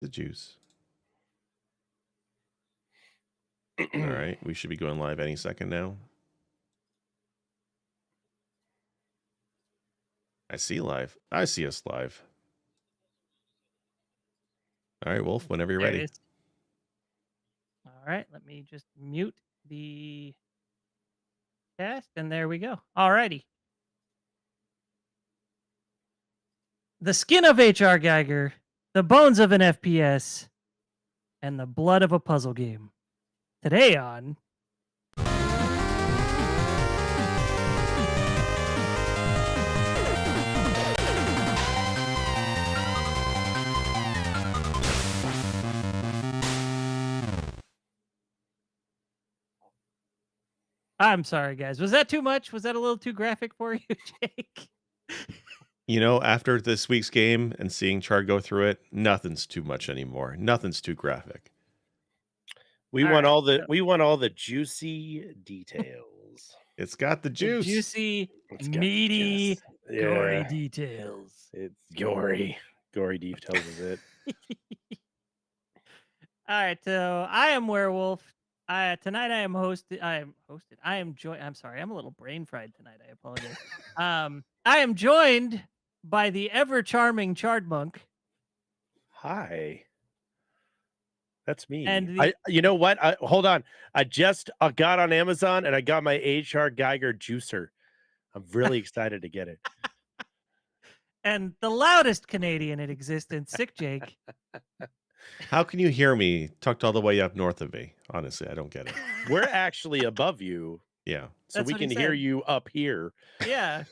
The juice. All right, we should be going live any second now. I see live. I see us live. All right, Wolf, whenever you're There it ready. is. All right, let me just mute the cast, and there we go. All righty. The skin of H.R. Geiger, the bones of an FPS, and the blood of a puzzle game. Today on I'm sorry, guys. Was that too much? Was that a little too graphic for you, Jake? You know, after this week's game and seeing Chard go through it, nothing's too much anymore. Nothing's too graphic. We All want right, all the juicy details. It's got the the juice. juicy, It's got the meaty, juice. gory Yeah, details. it's gory. Gory details is it. All right, so I am Werewolf. Tonight I am hosted. I am hosted. I am joined. I'm sorry, I'm a little brain fried tonight. I apologize. I am joined by the ever charming Chardmonk Hi. That's me. and the You know what? Hold on. I just got on Amazon and I got my HR Geiger juicer. I'm really excited to get it. and the loudest Canadian in existence, Sick Jake. How can you hear me tucked all the way up north of me? Honestly, I don't get it. We're actually above you, Yeah. so That's we what he can hear said. you up here. Yeah.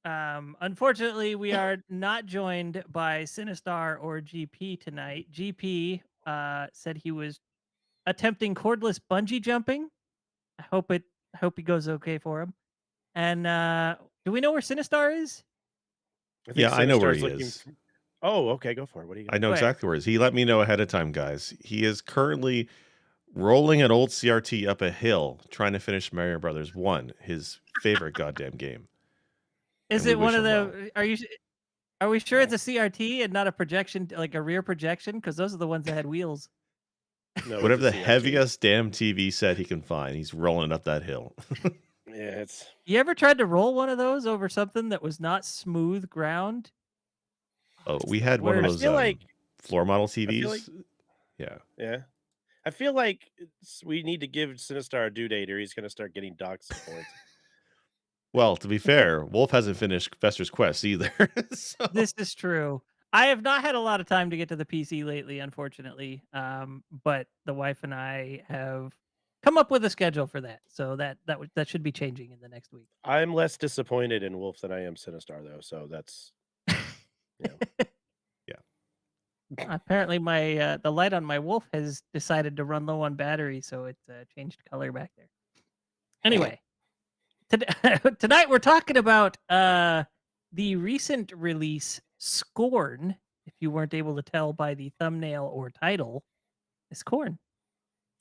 Unfortunately, we are not joined by Sinistar or GP tonight. GP said he was attempting cordless bungee jumping. I hope he goes okay for him. And do we know where Sinistar is? I think Yeah, I know where Sinistar's he looking is. Oh, okay, go for it. What are you I gonna know Where? exactly where he is. He let me know ahead of time, guys. He is currently rolling an old CRT up a hill trying to finish Mario Brothers 1, his favorite goddamn game. Is And we it one wish of him well. the are we sure it's a CRT and not a projection, like a rear projection? Because those are the ones that had wheels. No, Whatever it's the a CRT. heaviest damn TV set he can find, he's rolling up that hill. Yeah, it's You ever tried to roll one of those over something that was not smooth ground? Oh, we had one of Where- I those feel like floor model I TVs. feel like Yeah. I feel like we need to give Sinistar a due date or he's gonna start getting dock support. Well, to be fair, Wolf hasn't finished Fester's Quest either. So. This is true. I have not had a lot of time to get to the PC lately, unfortunately. But the wife and I have come up with a schedule for that, so that should be changing in the next week. I'm less disappointed in Wolf than I am Sinistar though, so that's Apparently, my the light on my wolf has decided to run low on battery, so it changed color back there. Anyway, tonight we're talking about the recent release Scorn. If you weren't able to tell by the thumbnail or title, it's Scorn.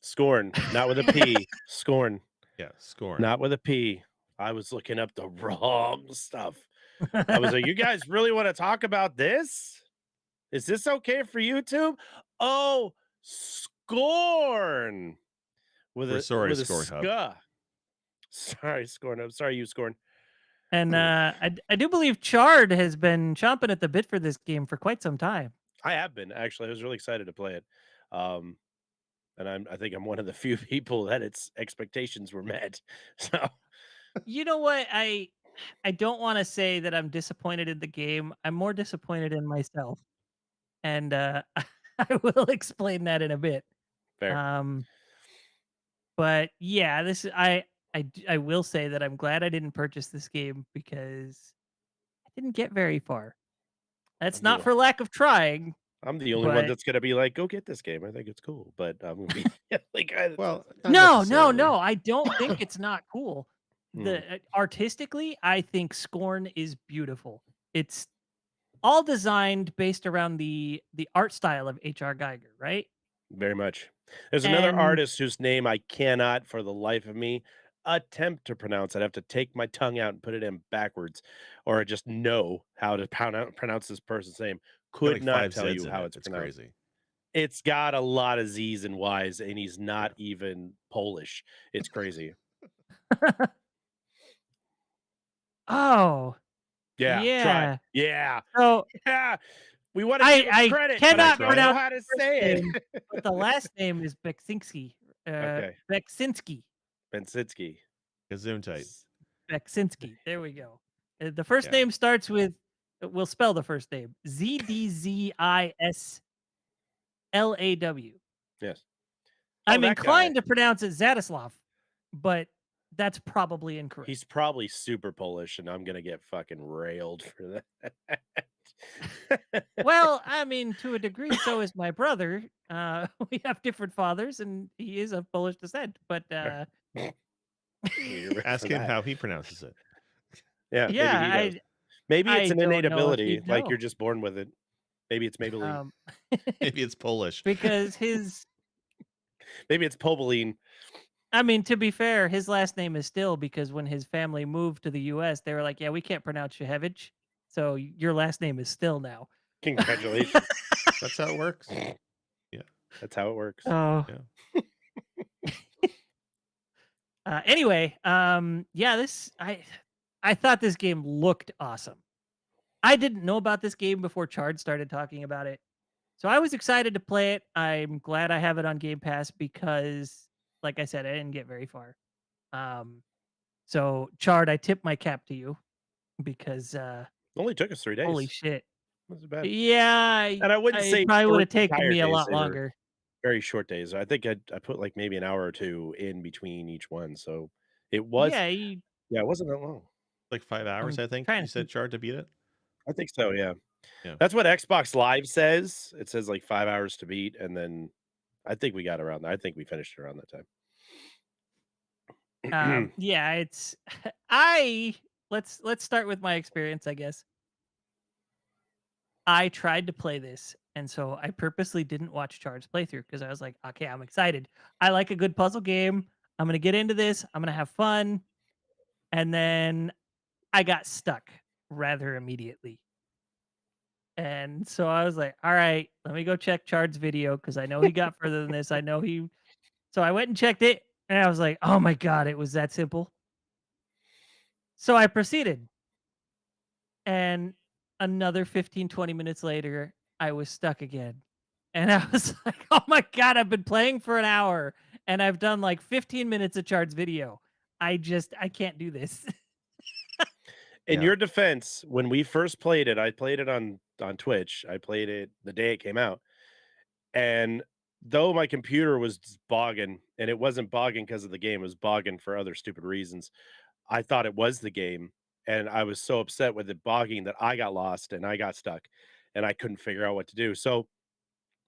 Scorn, not with a P. Scorn, Yeah, Scorn. not with a P. I was looking up the wrong stuff. I was like, you guys really want to talk about this? Is this okay for YouTube? Oh, Scorn. We're sorry, with a Scorn Hub. ska. Sorry, Scorn. I'm sorry, you Scorn. And I do believe Chard has been chomping at the bit for this game for quite some time. I have been actually. I was really excited to play it. And I think I'm one of the few people that its expectations were met. So You know what? I don't want to say that I'm disappointed in the game. I'm more disappointed in myself. And I will explain that in a bit. fair. But yeah, I will say that I'm glad I didn't purchase this game because I didn't get very far. That's I'm not the- for lack of trying. I'm the only one but- that's gonna be like, go get this game. I think it's cool, but I'm gonna be the only guy that Well, says- not No, necessarily. I don't think it's not cool. The artistically, I think Scorn is beautiful. It's all designed based around the art style of H.R. Geiger, right? very much. There's another And- artist whose name I cannot for the life of me. attempt to pronounce. I'd have to take my tongue out and put it in backwards, or just know how to pronounce this person's name. Got Could like not 5 tell Z's you in how it. it's It's pronounced. crazy. It's got a lot of Z's and Y's, and he's Yeah. not even Polish. It's crazy. Oh, Yeah, try. yeah. Yeah, So yeah. We want to give him I credit, but I cannot don't know pronounce how the to first say name, it. but the last name is Beksinski. Okay, Beksinski. Bensitsky. Gesundheit. Beksinski. There we go. The first Yeah. name starts with. We'll spell the first name. Zdzislaw. Yes. I'm that guy. inclined to pronounce it Zadislav, but that's probably incorrect. He's probably super Polish, and I'm gonna get fucking railed for that. Well, I mean, to a degree, so is my brother. We have different fathers, and he is of Polish descent. But You're right Ask for him that. how he pronounces it. Yeah, maybe yeah, he does. Maybe it's I an don't innate know if ability, he'd like know. you're just born with it. Maybe it's Maybelline. Maybe it's Polish. Because his, Maybe it's Pobeline. I mean, to be fair, his last name is Still because when his family moved to the U.S., they were like, "Yeah, we can't pronounce Shehevich, so your last name is Still now." Congratulations. That's how it works. Yeah. That's how it works. Oh. Yeah. Anyway, yeah, I thought this game looked awesome. I didn't know about this game before Chard started talking about it. So I was excited to play it. I'm glad I have it on Game Pass because, like I said, I didn't get very far. So Chard, I tip my cap to you because Only took us 3 days. holy shit. Wasn't bad. Yeah, And I wouldn't it say probably would have 3 taken entire me a days, lot they were longer. very short days. I think I put, like, maybe an hour or 2 in between each one, so it was Yeah, yeah, it wasn't that long. Like 5 hours, I'm I think trying you to said, think. Chard, to beat it? I think so, yeah. Yeah. That's what Xbox Live says. It says, like, 5 hours to beat, and then I think we got around I think we finished around that time. Yeah, it's I let's start with my experience, I guess. I tried to play this, and so I purposely didn't watch Chard's playthrough because I was like, okay, I'm excited. I like a good puzzle game. I'm gonna get into this. I'm gonna have fun. And then I got stuck rather immediately. And so I was like, all right, let me go check Chard's video because I know he got further than this. I know he so I went and checked it, and I was like, oh my god, it was that simple. So I proceeded. And another 15, 20 minutes later, I was stuck again. And I was like, oh my God, I've been playing for an hour and I've done like 15 minutes of Chard's video. I can't do this. In Yeah. your defense, when we first played it, I played it on Twitch. I played it the day it came out, and though my computer was bogging, and it wasn't bogging because of the game, it was bogging for other stupid reasons. I thought it was the game, and I was so upset with it bogging that I got lost and I got stuck, and I couldn't figure out what to do. So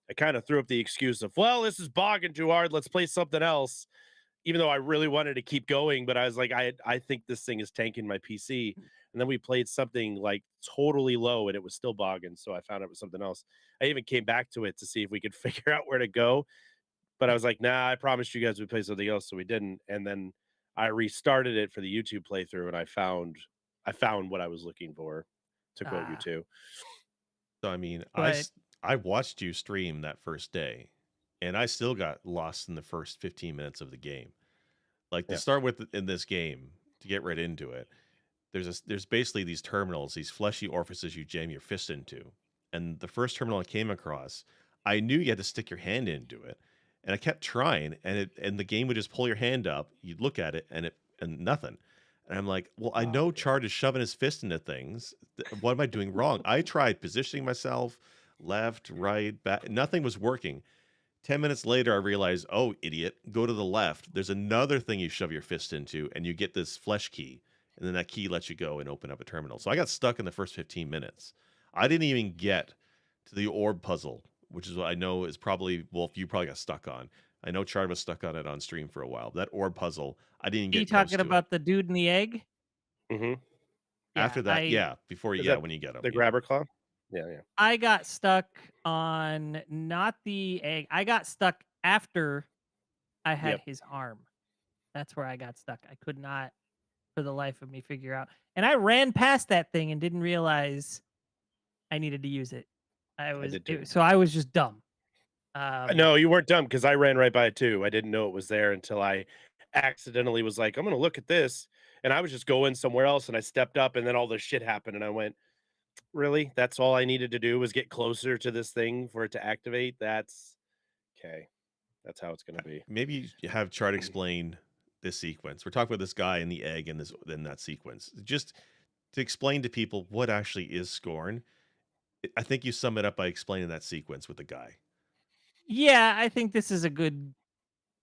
I kind of threw up the excuse of, "Well, this is bogging too hard. Let's play something else." Even though I really wanted to keep going, but I was like, I think this thing is tanking my PC. And then we played something like totally low and it was still bogging. So I found out it was something else. I even came back to it to see if we could figure out where to go. But I was like, nah, I promised you guys we'd play something else. So we didn't. And then I restarted it for the YouTube playthrough and I found what I was looking for, to quote you Ah, too. So, I mean, but I watched you stream that first day, and I still got lost in the first 15 minutes of the game. Like, to Yeah. start with in this game, to get right into it, there's basically these terminals, these fleshy orifices you jam your fist into. And the first terminal I came across, I knew you had to stick your hand into it. And I kept trying, and the game would just pull your hand up, you'd look at it, and nothing. And I'm like, well, I Oh, know yeah. Chard is shoving his fist into things. What am I doing wrong? I tried positioning myself left, right, back. Nothing was working. 10 minutes later, I realized, oh, idiot, go to the left. There's another thing you shove your fist into, and you get this flesh key. And then that key lets you go and open up a terminal. So I got stuck in the first 15 minutes. I didn't even get to the orb puzzle, which is what I know is probably, Wolf, you probably got stuck on. I know Chard was stuck on it on stream for a while. That orb puzzle, I didn't are you get close talking to it. about the dude in the egg? Mm-hmm. Yeah, After that, yeah, before, Is yeah, that when you get them, the yeah. grabber claw? Yeah, yeah. I got stuck on not the egg. I got stuck after I had Yep. his arm. That's where I got stuck. I could not, for the life of me, figure out. And I ran past that thing and didn't realize I needed to use it. I did too. So I was just dumb. No, you weren't dumb because I ran right by it too. I didn't know it was there until I accidentally was like, I'm gonna look at this. And I was just going somewhere else and I stepped up and then all this shit happened and I went, really? That's all I needed to do was get closer to this thing for it to activate? That's okay. That's how it's gonna be. Maybe you have Chart explain this sequence. We're talking about this guy and the egg in that sequence. Just to explain to people what actually is Scorn. I think you sum it up by explaining that sequence with the guy. Yeah, I think this is a good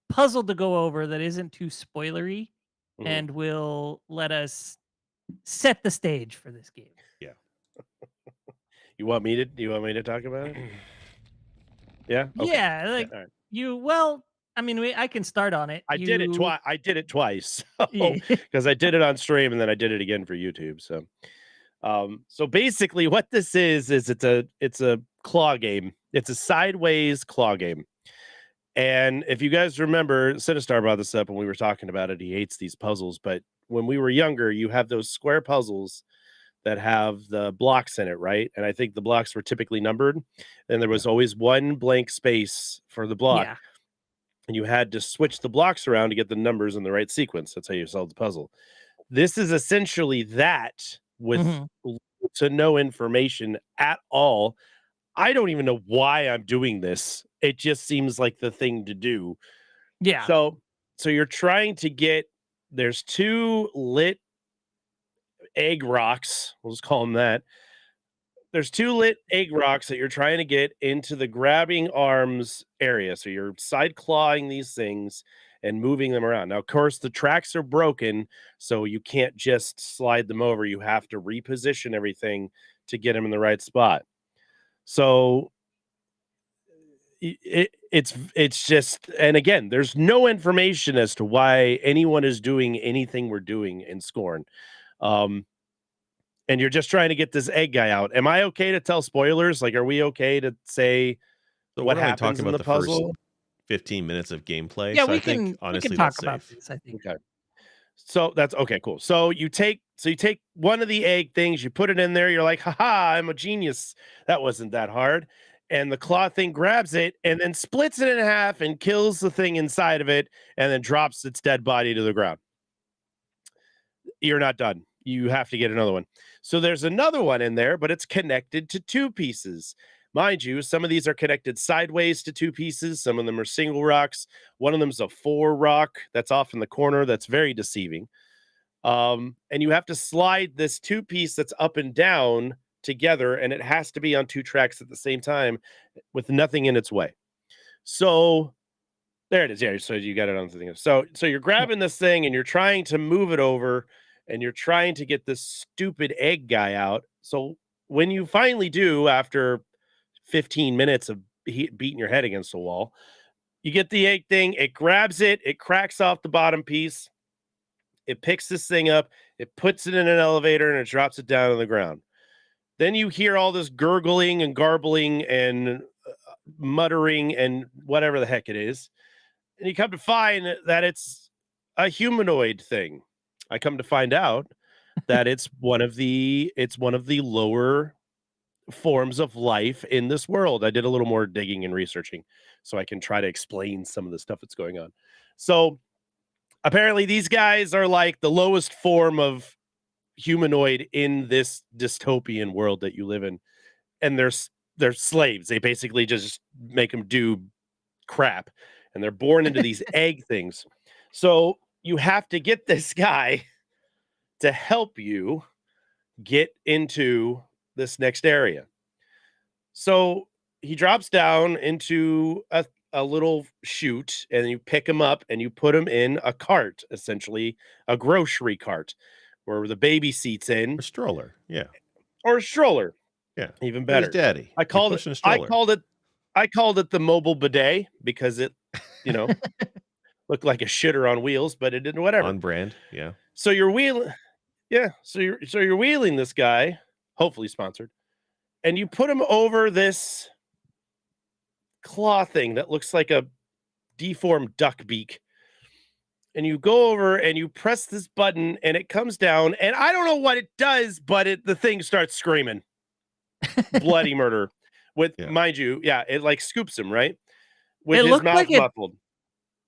puzzle to go over that isn't too spoilery Mhm. and will let us set the stage for this game. Yeah. You want me to talk about it? Yeah? Okay. Yeah, Yeah, like all right. well, I mean, I can start on it. I did it twice. Yeah. Because I did it on stream and then I did it again for YouTube. So basically what this is it's a claw game. It's a sideways claw game. And if you guys remember, Sinistar brought this up when we were talking about it. He hates these puzzles, but when we were younger, you have those square puzzles that have the blocks in it, right? And I think the blocks were typically numbered, and there was always one blank space for the block. Yeah. And you had to switch the blocks around to get the numbers in the right sequence. That's how you solve the puzzle. This is essentially that with Mhm. little to no information at all. I don't even know why I'm doing this. It just seems like the thing to do. Yeah. So you're trying to get there's 2 lit egg rocks. We'll just call them that. There's 2 lit egg rocks that you're trying to get into the grabbing arms area. So you're side clawing these things and moving them around. Now, of course, the tracks are broken, so you can't just slide them over. You have to reposition everything to get them in the right spot. So it's just, and again, there's no information as to why anyone is doing anything we're doing in Scorn. And you're just trying to get this egg guy out. Am I okay to tell spoilers? Like, are we okay to say So what we're only happens talking in about the puzzle? first 15 minutes of gameplay. Yeah, So I think we honestly can talk that's about safe. this, I think. Okay. So that's okay, cool. So you take one of the egg things, you put it in there, you're like, haha, I'm a genius. That wasn't that hard. And the claw thing grabs it and then splits it in half and kills the thing inside of it and then drops its dead body to the ground. You're not done. You have to get another one. So there's another one in there, but it's connected to 2 pieces. Mind you, some of these are connected sideways to 2 pieces. Some of them are single rocks. One of them is a 4 rock that's off in the corner. That's very deceiving. And you have to slide this 2 piece that's up and down together, and it has to be on 2 tracks at the same time with nothing in its way. So there it is. Yeah, so you got it on the thing. So you're grabbing this thing and you're trying to move it over and you're trying to get this stupid egg guy out. So when you finally do, after 15 minutes of beating your head against the wall, you get the egg thing, it grabs it, it cracks off the bottom piece, it picks this thing up, it puts it in an elevator and it drops it down on the ground. Then you hear all this gurgling and garbling and muttering and whatever the heck it is. And you come to find that it's a humanoid thing. I come to find out that it's one of the lower forms of life in this world. I did a little more digging and researching so I can try to explain some of the stuff that's going on. So apparently these guys are like the lowest form of humanoid in this dystopian world that you live in. And they're slaves. They basically just make them do crap. And they're born into these egg things. So you have to get this guy to help you get into this next area. So he drops down into a little chute and you pick him up and you put him in a cart, essentially a grocery cart where the baby seats in. A stroller. Yeah. Or a stroller. Yeah. Even But his better. daddy. I You're called pushing a it stroller. I called it the mobile bidet because it, looked like a shitter on wheels, but it didn't, whatever. On brand. Yeah. So you're wheeling, yeah. So you're wheeling this guy, hopefully sponsored, and you put him over this claw thing that looks like a deformed duck beak, and you go over and you press this button and it comes down, and I don't know what it does, but the thing starts screaming bloody murder with, Yeah. mind you, yeah, it like scoops him, right? With It his looked mouth like it. muffled.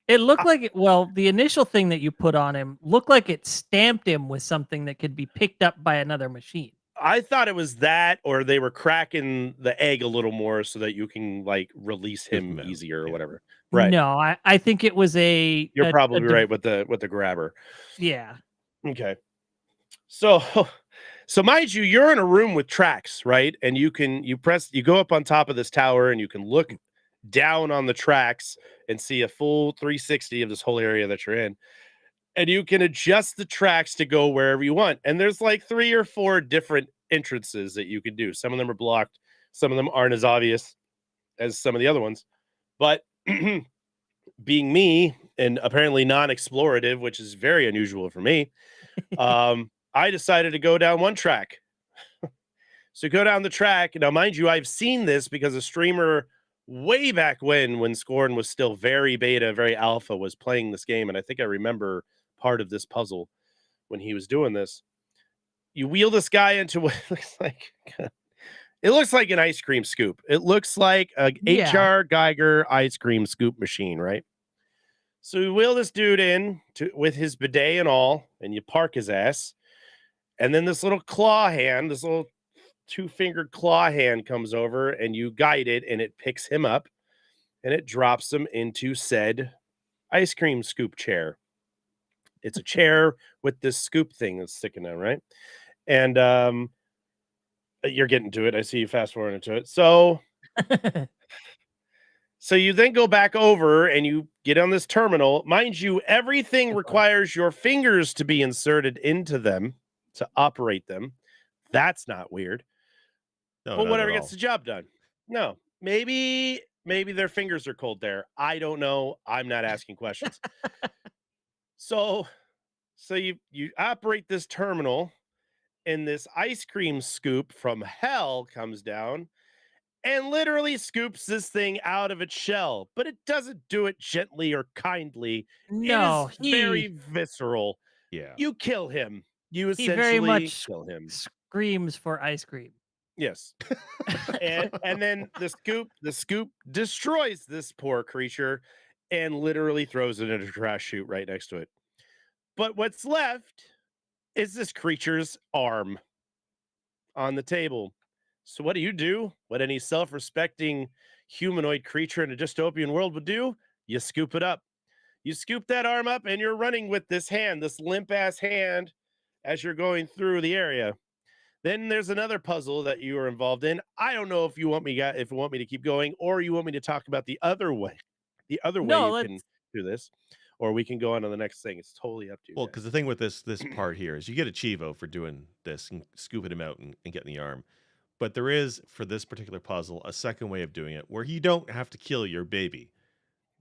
It looked I, like it. Well, the initial thing that you put on him looked like it stamped him with something that could be picked up by another machine. I thought it was that, or they were cracking the egg a little more so that you can like release Scoop him him out. easier or Yeah. whatever. Right. No, I think it was You're a probably right with the grabber. yeah. Okay. So so mind you, you're in a room with tracks, right? And you go up on top of this tower and you can look down on the tracks and see a full 360 of this whole area that you're in. And you can adjust the tracks to go wherever you want. And there's like 3 or 4 different entrances that you can do. Some of them are blocked, some of them aren't as obvious as some of the other ones. But being me and apparently non-explorative, which is very unusual for me, I decided to go down one track. So go down the track. Now, mind you, I've seen this because a streamer way back when Scorn was still very beta, very alpha, was playing this game. And I think I remember part of this puzzle when he was doing this. You wheel this guy into what looks like it looks like an ice cream scoop. It looks like a Yeah. HR Geiger ice cream scoop machine, right? So you wheel this dude in with his bidet and all, and you park his ass. And then this little claw hand, this little 2-fingered claw hand comes over and you guide it and it picks him up and it drops him into said ice cream scoop chair. It's a chair with this scoop thing that's sticking out, right? And you're getting to it. I see you fast forwarding to it. So you then go back over and you get on this terminal. Mind you, everything requires your fingers to be inserted into them to operate them. That's not weird. No, But not whatever at gets all. the job done. No, maybe their fingers are cold there. I don't know. I'm not asking questions. So you operate this terminal, and this ice cream scoop from hell comes down and literally scoops this thing out of its shell, but it doesn't do it gently or kindly. It is No, very visceral. Yeah. You kill him. You he very essentially much kill him. screams for ice cream. Yes. And then the scoop destroys this poor creature and literally throws it in a trash chute right next to it. But what's left is this creature's arm on the table. So what do? What any self-respecting humanoid creature in a dystopian world would do? You scoop it up. You scoop that arm up and you're running with this hand, this limp ass hand, as you're going through the area. Then there's another puzzle that you are involved in. I don't know if you want me to keep going, or you want me to talk about the other way No, you can let's do this, or we can go on to the next thing. It's totally up to you Well, guys. because the thing with this part here is you get a Chivo for doing this and scooping him out and getting the arm. But there is, for this particular puzzle, a second way of doing it where you don't have to kill your baby,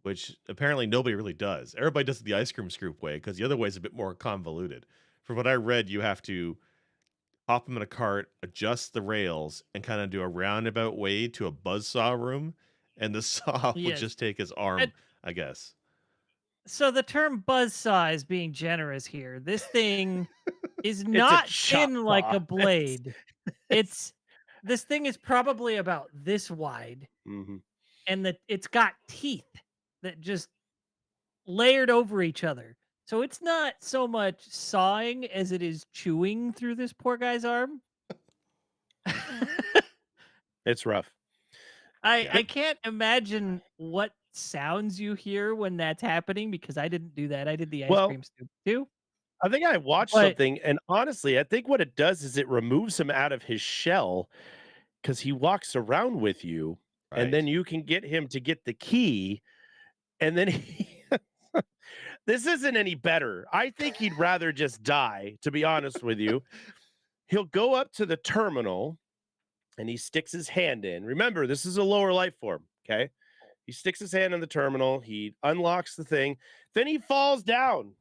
which apparently nobody really does. Everybody does it the ice cream scoop way because the other way is a bit more convoluted. From what I read, you have to hop him in a cart, adjust the rails, and kind of do a roundabout way to a buzzsaw room, and the saw will yes. just take his arm, I guess. So the term buzzsaw is being generous here. This thing is It's a not chop thin like saw. a blade. It's this thing is probably about this wide, Mhm. and that it's got teeth that just layered over each other. So it's not so much sawing as it is chewing through this poor guy's arm. It's rough. I can't imagine what sounds you hear when that's happening because I didn't do that. I did the ice Well, cream scoop too. I think I watched But something, and honestly, I think what it does is it removes him out of his shell because he walks around with you, and then Right. you can get him to get the key, and then this isn't any better. I think he'd rather just die, to be honest with you. He'll go up to the terminal and he sticks his hand in. Remember, this is a lower life form, okay? He sticks his hand in the terminal, he unlocks the thing, then he falls down.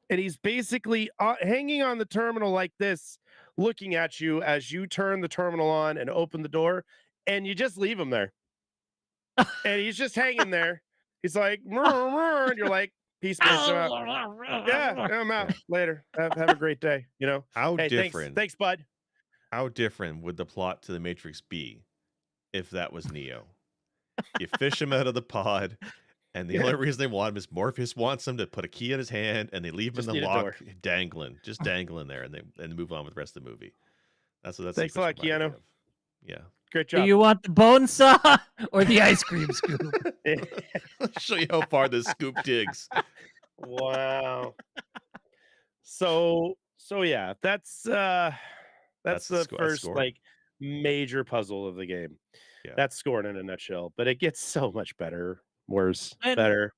And he's basically hanging on the terminal like this, looking at you as you turn the terminal on and open the door, and you just leave him there. And he's just hanging there. He's like, "Mrr, mrr," and you're like, Peace, Mason. Yeah, I'm out later. Have a great day. You know. How Hey, different? thanks, bud. How different would the plot to the Matrix be if that was Neo? You fish him out of the pod, and the Yeah. only reason they want him is Morpheus wants him to put a key in his hand, and they leave him Just in the need a door. lock, just dangling there, and they move on with the rest of the movie. That's what Thanks a lot, reminded me Keanu. of. Yeah. Great Do job. you want the bone saw or the ice cream scoop? I'll show you how far this scoop digs. Wow. So yeah, that's the first Scorn. like major puzzle of the game. Yeah. That's Scorn in a nutshell, but it gets so much better, worse, And better.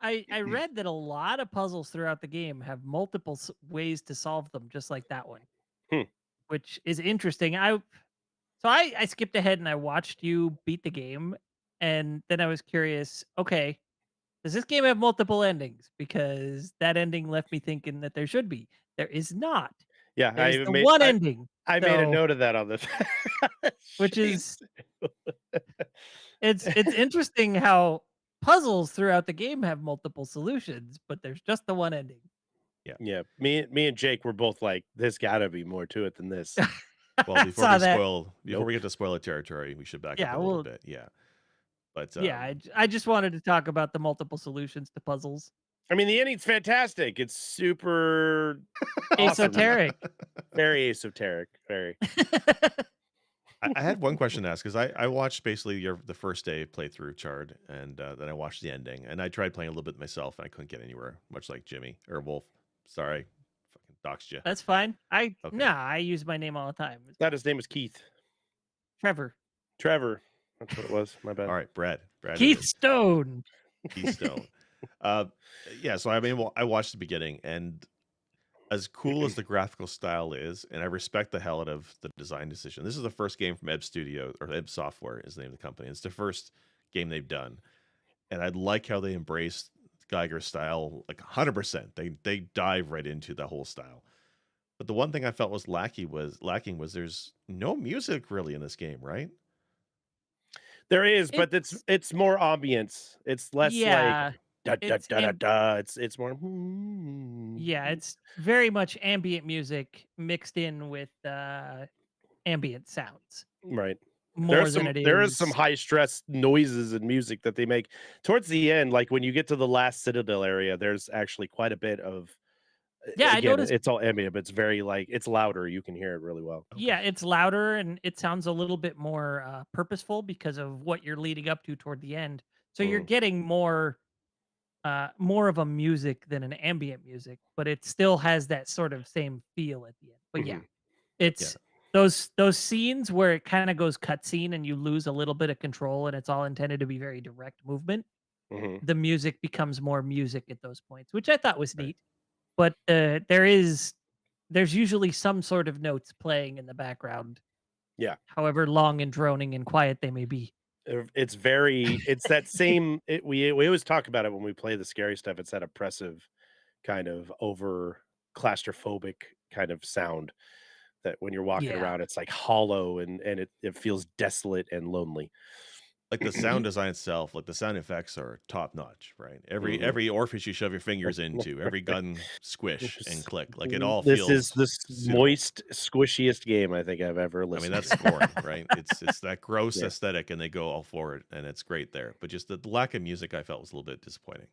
I read that a lot of puzzles throughout the game have multiple ways to solve them, just like that one, Hmm. which is interesting. I skipped ahead and I watched you beat the game, and then I was curious. Okay, does this game have multiple endings? Because that ending left me thinking that there should be. There is not. Yeah, There's the one ending. I made a So, note of that on the which sheet. is it's interesting how puzzles throughout the game have multiple solutions, but there's just the one ending. Yeah, me and Jake were both like, "There's got to be more to it than this." Well, I before saw we that. spoil, before Nope. we get to spoiler territory, we should back up Yeah, a little well, bit. Yeah, but yeah. I just wanted to talk about the multiple solutions to puzzles. I mean, the ending's fantastic. It's super awesome. Esoteric. Very esoteric. Very. I had one question to ask because I watched basically the first day playthrough Chard, and then I watched the ending, and I tried playing a little bit myself, and I couldn't get anywhere, much like Jimmy or Wolf. Sorry, fucking doxed you. That's fine. Okay. I use my name all the time. It's That his name was Keith. Trevor. Trevor. That's what it was. My bad. All right, Brad. it Keith is. Stone. Keith Stone. Yeah. So I mean, well, I watched the beginning, and as cool as the graphical style is, and I respect the hell out of the design decision. This is the first game from Ebb Studio, or Ebb Software is the name of the company. It's the first game they've done, and I like how they embraced Geiger's style like 100%. They dive right into the whole style. But the one thing I felt was lacking was there's no music really in this game, right? There is, but it's more ambience. It's less Yeah. like da da It's da da am- da. It's more. Yeah, it's very much ambient music mixed in with ambient sounds. right. More than it is. There is some high stress noises and music that they make towards the end. Like when you get to the last Citadel area, there's actually quite a bit of. Yeah, I again, noticed. it's all ambient, but it's very like it's louder. You can hear it really well. Yeah, it's louder and it sounds a little bit more purposeful because of what you're leading up to toward the end. So you're getting more of a music than an ambient music, but it still has that sort of same feel at the end. But yeah, it's those scenes where it kind of goes cutscene and you lose a little bit of control and it's all intended to be very direct movement. The music becomes more music at those points, which I thought was neat. But there's usually some sort of notes playing in the background. Yeah. However long and droning and quiet they may be. It's that same. We always talk about it when we play the scary stuff. It's that oppressive, kind of over claustrophobic kind of sound that when you're walking around, it's like hollow and it feels desolate and lonely. Like the sound design itself, like the sound effects are top notch, right? Every orifice you shove your fingers into, every gun squish and click, like it all This feels. is the suitable. moist, squishiest game I think I've ever I mean, listened. that's Scorn, right? It's that gross aesthetic, and they go all for it, and it's great there. But just the lack of music, I felt was a little bit disappointing.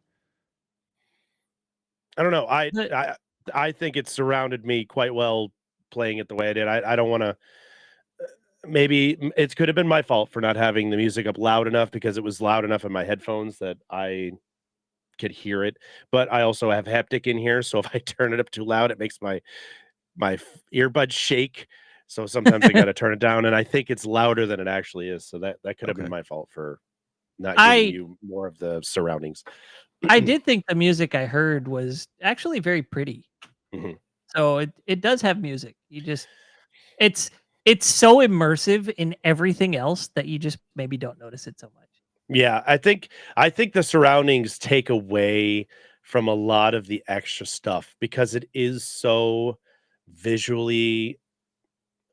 I don't know. I think it surrounded me quite well playing it the way I did. I don't want to. Maybe it could have been my fault for not having the music up loud enough because it was loud enough in my headphones that I could hear it. But I also have haptic in here, so if I turn it up too loud, it makes my earbuds shake. So sometimes I got to turn it down, and I think it's louder than it actually is. So that could have been my fault for not giving you more of the surroundings. I did think the music I heard was actually very pretty. So it does have music. You just it's so immersive in everything else that you just maybe don't notice it so much. Yeah, I think the surroundings take away from a lot of the extra stuff because it is so visually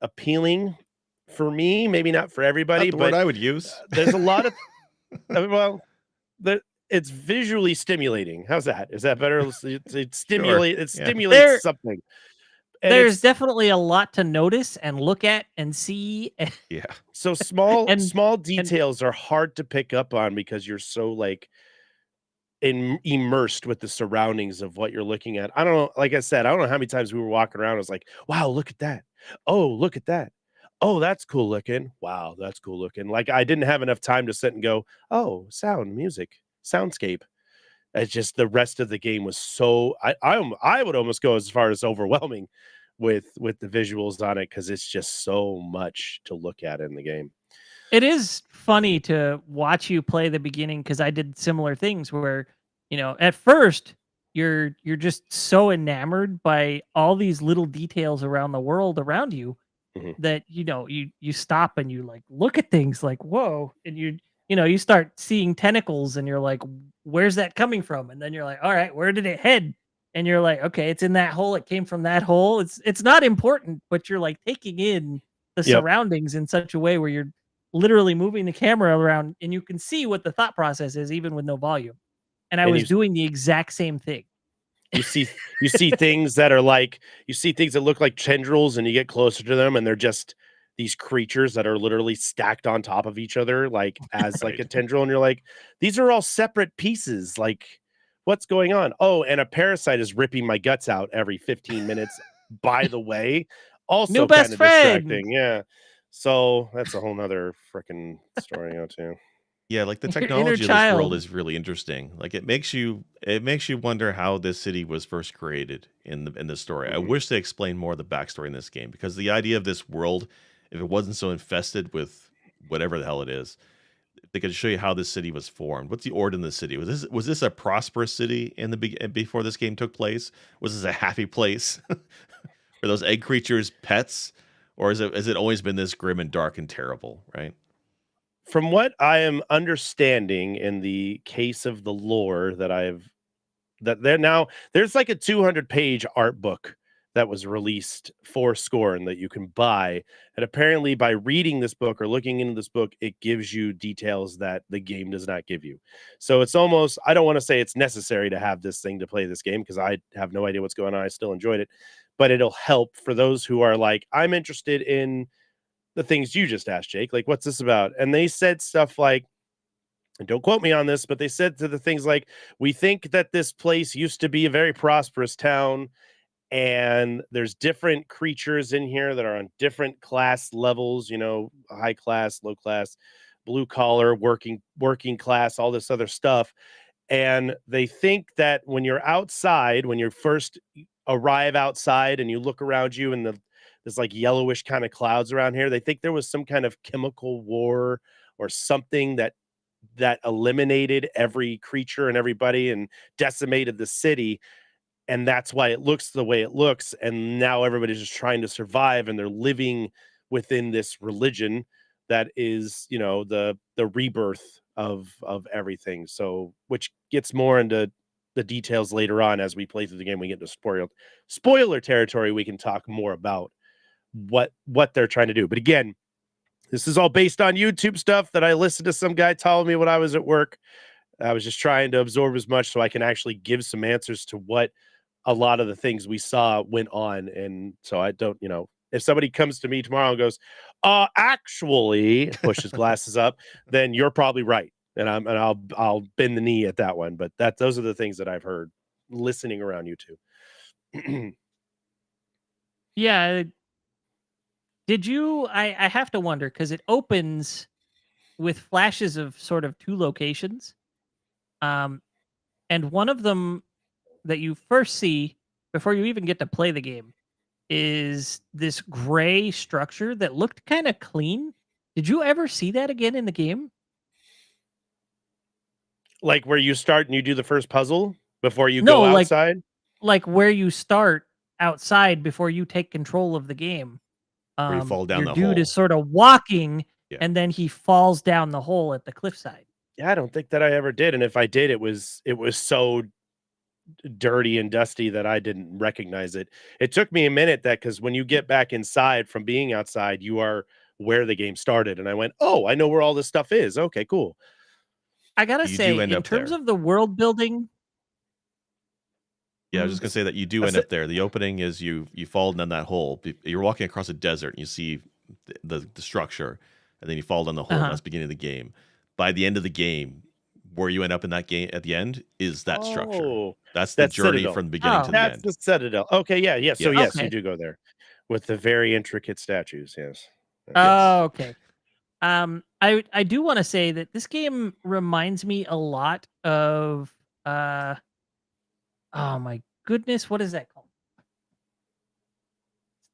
appealing for me, maybe not for everybody, Not the but word I would use. there's a lot of well, it's visually stimulating. How's that? Is that better? It Sure. stimulate. It Yeah. stimulates something, and There's it's definitely a lot to notice and look at and see, Yeah. so small. and Small and details are hard to pick up on because you're so like immersed with the surroundings of what you're looking at. I don't know. Like I said, I don't know how many times we were walking around. I was like, "Wow, look at that! Oh, look at that! Oh, that's cool looking! Wow, that's cool looking!" Like I didn't have enough time to sit and go, "Oh, sound, music, soundscape." It's just the rest of the game was so I would almost go as far as overwhelming with the visuals on it because it's just so much to look at in the game. it is funny to watch you play the beginning because I did similar things where, at first you're just so enamored by all these little details around the world around you Mhm. that you stop and you like look at things like whoa, and you start seeing tentacles and you're like, where's that coming from? And then you're like, all right, where did it head? And you're like, okay, it's in that hole, it came from that hole. It's not important, but you're like taking in the Yep, surroundings in such a way where you're literally moving the camera around and you can see what the thought process is even with no volume. And I and was doing the exact same thing. you see you see things that are like you see things that look like tendrils, and you get closer to them, and they're just these creatures that are literally stacked on top of each other, like as like Right. a tendril, and you're like, these are all separate pieces. Like, what's going on? Oh, and a parasite is ripping my guts out every 15 minutes. By the way, New also kind best of friend. distracting. Yeah. So that's a whole nother freaking story out too. Yeah, like the Your inner technology of this world child. is really interesting. Like it makes you wonder how this city was first created in the story. I Mhm. wish they explained more of the backstory in this game because the idea of this world, if it wasn't so infested with whatever the hell it is, they could show you how this city was formed. What's the origin of the city? Was this a prosperous city in the before this game took place? Was this a happy place? Are those egg creatures pets? Or has it always been this grim and dark and terrible, right? From what I am understanding in the case of the lore that there's like a 200-page art book that was released for Scorn that you can buy, and apparently by reading this book or looking into this book, it gives you details that the game does not give you. So it's almost, I don't want to say it's necessary to have this thing to play this game because I have no idea what's going on. I still enjoyed it, but it'll help for those who are like, I'm interested in the things you just asked, Jake. Like, what's this about? And they said stuff like, and don't quote me on this, but they said to the things like, we think that this place used to be a very prosperous town, and there's different creatures in here that are on different class levels, high class, low class, blue collar, working class, all this other stuff. And they think that when you're outside, when you first arrive outside and you look around you and there's like yellowish kind of clouds around here, they think there was some kind of chemical war or something that eliminated every creature and everybody and decimated the city, and that's why it looks the way it looks, and now everybody's just trying to survive, and they're living within this religion that is, the rebirth of everything. So which gets more into the details later on as we play through the game. We get into spoiler territory. We can talk more about what they're trying to do, but again, this is all based on YouTube stuff that I listened to some guy telling me when I was at work. I was just trying to absorb as much so I can actually give some answers to what a lot of the things we saw went on. And so I don't, if somebody comes to me tomorrow and goes, actually push his glasses up, then you're probably right. I'll bend the knee at that one. But those are the things that I've heard listening around YouTube. Yeah. Did you? I have to wonder because it opens with flashes of sort of two locations. Um, and one of them that you first see before you even get to play the game is this gray structure that looked kind of clean. Did you ever see that again in the game? Like where you start and you do the first puzzle before you No, go like outside. where you start outside before you take control of the game. Where you fall down Your the dude is hole. sort of walking Yeah. and then he falls down the hole at the cliffside. Yeah, I don't think that I ever did. And if I did, it was so dirty and dusty that I didn't recognize it. It took me a minute because when you get back inside from being outside, you are where the game started. And I went, oh, I know where all this stuff is. Okay, cool. I gotta You do say, end in up terms there. of the world building, Yeah, I was just gonna It's, say that you do end it's up there. The opening is you fall down that hole. You're walking across a desert and you see the structure, and then you fall down the hole. And uh-huh. that's the beginning of the game. By the end of the game, where you end up in that game at the end is that structure. oh, That's the that's journey Citadel. from the beginning to Oh, the That's end. the Citadel. Okay, yeah, yeah. So Yes. yes, you okay. do go there with the very intricate statues. Yes. Yes. Oh, okay. I do want to say that this game reminds me a lot of uh oh my goodness, what is that called?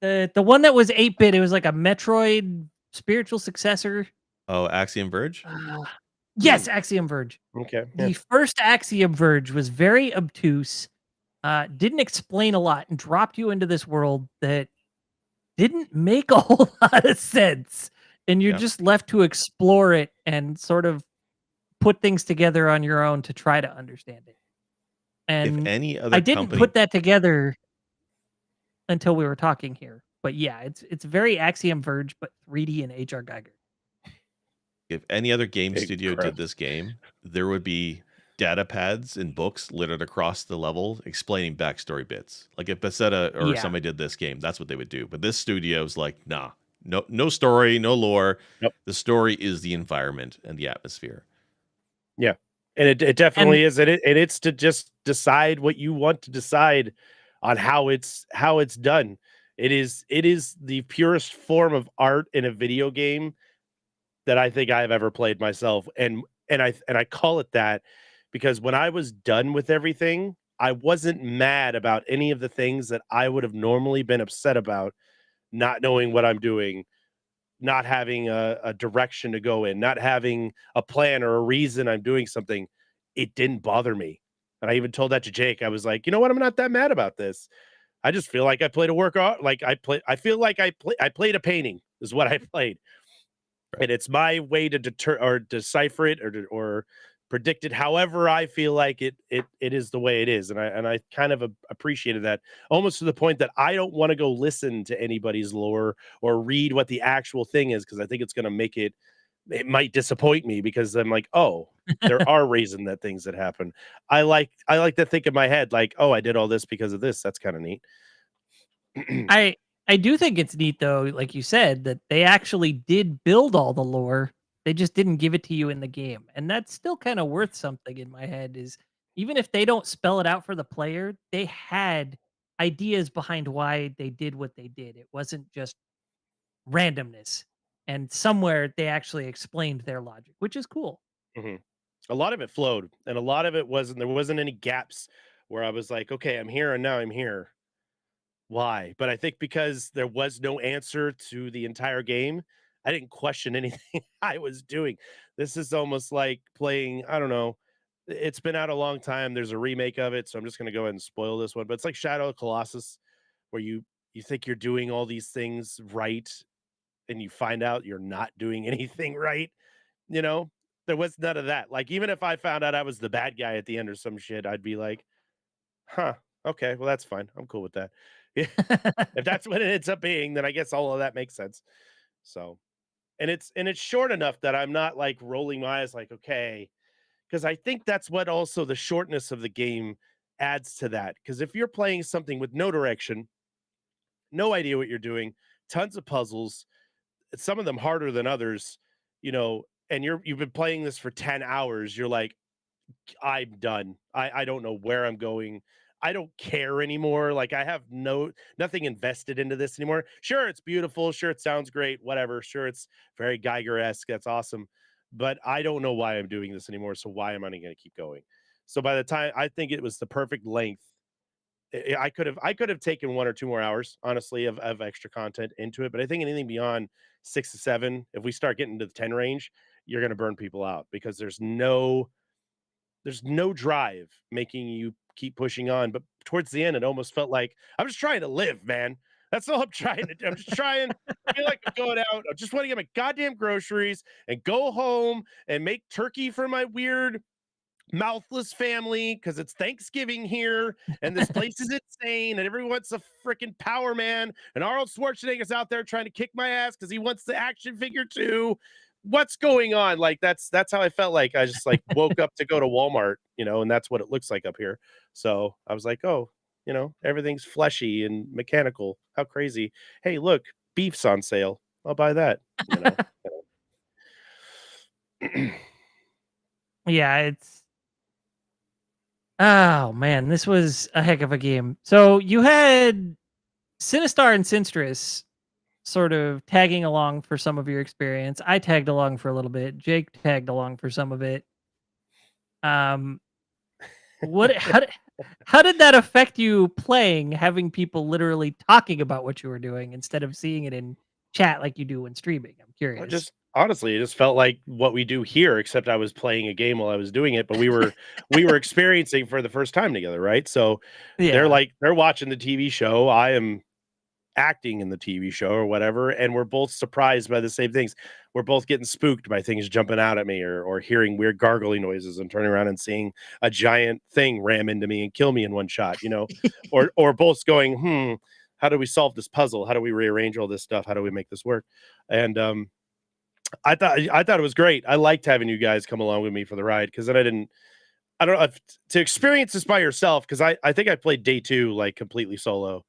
The one that was 8-bit, it was like a Metroid spiritual successor. Oh, Axiom Verge. Uh, Hmm. yes, Axiom Verge. Okay. Yeah. The first Axiom Verge was very obtuse, didn't explain a lot, and dropped you into this world that didn't make a whole lot of sense. And you're Yeah. just left to explore it and sort of put things together on your own to try to understand it. If And any I other didn't company put that together until we were talking here. But yeah, it's very Axiom Verge, but 3D and HR Geiger. if any other game studio did Incredible. this game, there would be data pads and books littered across the level explaining backstory bits. Like if Bethesda or Yeah. somebody did this game, that's what they would do. But this studio's like, nah, no story, no lore. Yep. The story is the environment and the atmosphere. Yeah. And it definitely And is. And it's to just decide what you want to decide on how it's done. It is the purest form of art in a video game that I think I've ever played myself. And I call it that because when I was done with everything, I wasn't mad about any of the things that I would have normally been upset about, not knowing what I'm doing, not having a direction to go in, not having a plan or a reason I'm doing something. It didn't bother me. And I even told that to Jake. I was like, you know what? I'm not that mad about this. I just feel like I played a workout. Like I feel like I played a painting is what I played. Right. And it's my way to deter or decipher it or predict it however I feel like it is the way it is. And I kind of appreciated that, almost to the point that I don't want to go listen to anybody's lore or read what the actual thing is, because I think it's going to make it might disappoint me, because I'm like, oh, there are reasons that things that happen. I like to think in my head like, oh, I did all this because of this. That's kind of neat. I I do think it's neat though, like you said, that they actually did build all the lore. They just didn't give it to you in the game. And that's still kind of worth something in my head is even if they don't spell it out for the player, they had ideas behind why they did what they did. It wasn't just randomness. And somewhere they actually explained their logic, which is cool. Mhm. A lot of it flowed, and a lot of it wasn't. There wasn't any gaps where I was like, okay, I'm here and now I'm here. Why? But I think because there was no answer to the entire game, I didn't question anything I was doing. This is almost like playing, I don't know. It's been out a long time. There's a remake of it, so I'm just gonna go ahead and spoil this one. But it's like Shadow of Colossus, where you think you're doing all these things right, and you find out you're not doing anything right. You know, there was none of that. Like, even if I found out I was the bad guy at the end or some shit, I'd be like, huh, okay, well, that's fine. I'm cool with that. If that's what it ends up being, then I guess all of that makes sense. So, and it's short enough that I'm not like rolling my eyes like, okay, because I think that's what also the shortness of the game adds to that. Because if you're playing something with no direction, no idea what you're doing, tons of puzzles, some of them harder than others, and you've been playing this for 10 hours, you're like, I'm done. I don't know where I'm going. I don't care anymore. Like, I have nothing invested into this anymore. Sure, it's beautiful. Sure, it sounds great. Whatever. Sure, it's very Geiger-esque. That's awesome. But I don't know why I'm doing this anymore. So why am I going to keep going? So by the time, I think it was the perfect length. I could have taken 1 or 2 more hours, honestly, of extra content into it. But I think anything beyond 6 to 7, if we start getting to the 10 range, you're going to burn people out, because there's no drive making you keep pushing on. But towards the end, it almost felt like I'm just trying to live, man. That's all I'm trying to do. I'm just trying. I feel like I'm going out. I just want to get my goddamn groceries and go home and make turkey for my weird mouthless family, because it's Thanksgiving here and this place is insane and everyone wants a freaking Power Man, and Arnold Schwarzenegger's out there trying to kick my ass because he wants the action figure too. what's going on? Like that's how I felt. Like I just like woke up to go to Walmart, and that's what it looks like up here. So I was like, oh, everything's fleshy and mechanical. How crazy. Hey, look, beef's on sale. I'll buy that, Yeah, it's oh man, this was a heck of a game. So you had Sinistar and Sinstress sort of tagging along for some of your experience. I tagged along for a little bit. Jake tagged along for some of it. Um, what? How did that affect you playing? Having people literally talking about what you were doing instead of seeing it in chat like you do when streaming. I'm I curious. just honestly, it just felt like what we do here, except I was playing a game while I was doing it, but we were experiencing for the first time together, right? So Yeah. they're watching the TV show. I am acting in the TV show or whatever, and we're both surprised by the same things. We're both getting spooked by things jumping out at me or hearing weird gargling noises and turning around and seeing a giant thing ram into me and kill me in one shot, or both going, how do we solve this puzzle? How do we rearrange all this stuff? How do we make this work? And I thought it was great. I liked having you guys come along with me for the ride because then I don't know if to experience this by yourself because I think I played day 2 like completely solo.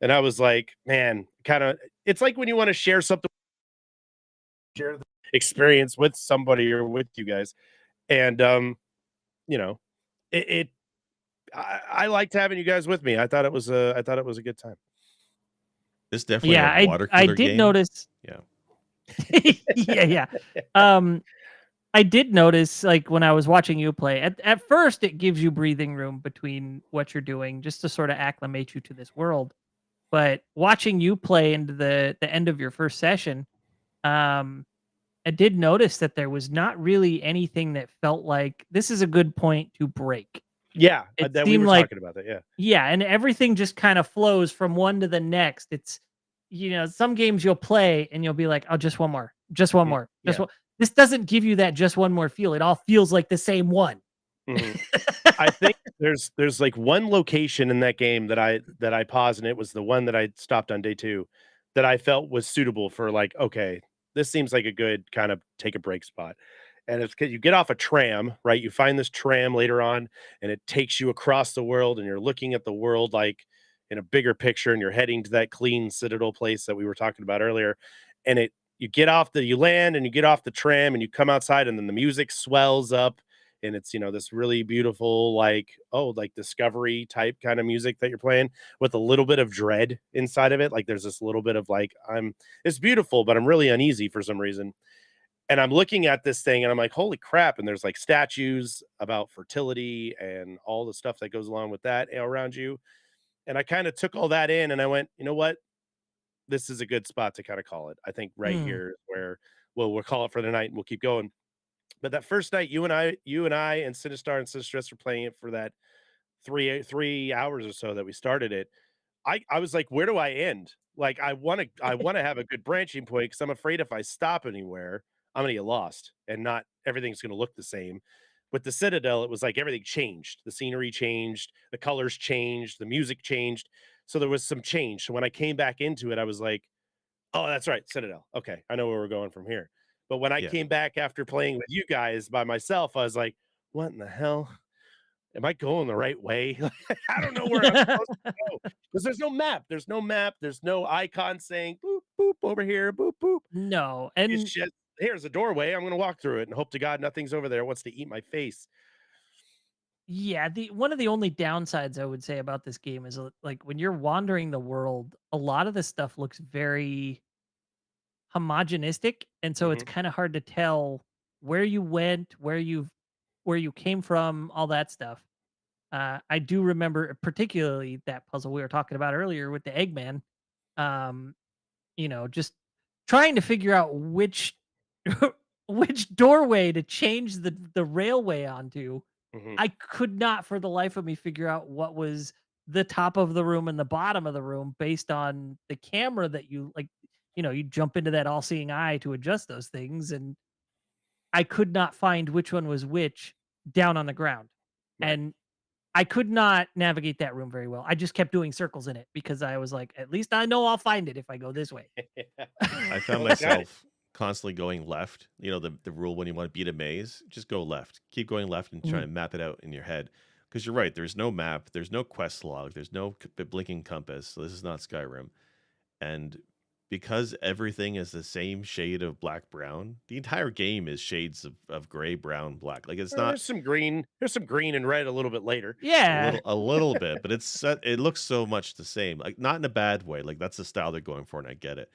And I was like, man, kind of it's like when you want to share something, share the experience with somebody or with you guys. And you know, it I liked having you guys with me. I thought it was a good time. This definitely a Yeah, water I cooler did game. notice. Yeah. Yeah, yeah. Um, I did notice, like, when I was watching you play, at first it gives you breathing room between what you're doing just to sort of acclimate you to this world. But watching you play into the end of your first session, um, I did notice that there was not really anything that felt like this is a good point to break. Yeah, It that we seemed were like talking about that. Yeah. yeah, and everything just kind of flows from one to the next. It's some games you'll play and you'll be like, "Oh, just one more. Just one Mm, more. Just yeah. one." This doesn't give you that just one more feel. It all feels like the same one. Mhm. I think there's like one location in that game that I paused, and it was the one that I stopped on day 2 that I felt was suitable for like, okay, this seems like a good kind of take a break spot. And it's 'cause you get off a tram, right? You find this tram later on, and it takes you across the world, and you're looking at the world like in a bigger picture, and you're heading to that clean citadel place that we were talking about earlier. And you land and you get off the tram and you come outside, and then the music swells up and it's this really beautiful like discovery type kind of music that you're playing with a little bit of dread inside of it. Like there's this little bit of like it's beautiful but I'm really uneasy for some reason. And I'm looking at this thing and I'm like, holy crap. And there's like statues about fertility and all the stuff that goes along with that around you. And I kind of took all that in and I went, you know what, this is a good spot to kind of call it. I think right Hmm. here is where we'll call it for the night and we'll keep going. But that first night, you and I and Sinistar and Sinstress were playing it for that 3 hours or so that we started it. I was like, where do I end? Like, I wanna have a good branching point because I'm afraid if I stop anywhere, I'm gonna get lost and not everything's gonna look the same. With the Citadel, it was like everything changed. The scenery changed, the colors changed, the music changed. So there was some change. So when I came back into it, I was like, oh, that's right, Citadel. Okay, I know where we're going from here. But when I Yeah. came back after playing with you guys by myself, I was like, "What in the hell? Am I going the right way? I don't know where I'm supposed to go because there's no map. There's no map. There's no icon saying boop boop over here, boop boop. No, It's and just here's a doorway. I'm gonna walk through it and hope to God nothing's over there wants to eat my face." yeah, the one of the only downsides I would say about this game is like when you're wandering the world, a lot of this stuff looks very homogenistic, and so it's Mhm, kind of hard to tell where you went, where you came from, all that stuff. I do remember particularly that puzzle we were talking about earlier with the Eggman. Um, just trying to figure out which which doorway to change the railway onto. mhm, I could not for the life of me figure out what was the top of the room and the bottom of the room based on the camera that you like, you jump into that all-seeing eye to adjust those things, and I could not find which one was which down on the ground. right. And I could not navigate that room very well. I just kept doing circles in it because I was like, at least I know I'll find it if I go this way. I found Well, guys, myself. constantly going left. You know, the rule when you want to beat a maze, just go left. Keep going left and try Mhm. and map it out in your head. Because you're right, there's no map, there's no quest log, there's no blinking compass. So this is not Skyrim. And because everything is the same shade of black brown, the entire game is shades of gray, brown, black. Like it's not There's some green. There's some green and red a little bit later. Yeah. a little bit, but it's set, it looks so much the same. Like not in a bad way. Like that's the style they're going for, and I get it.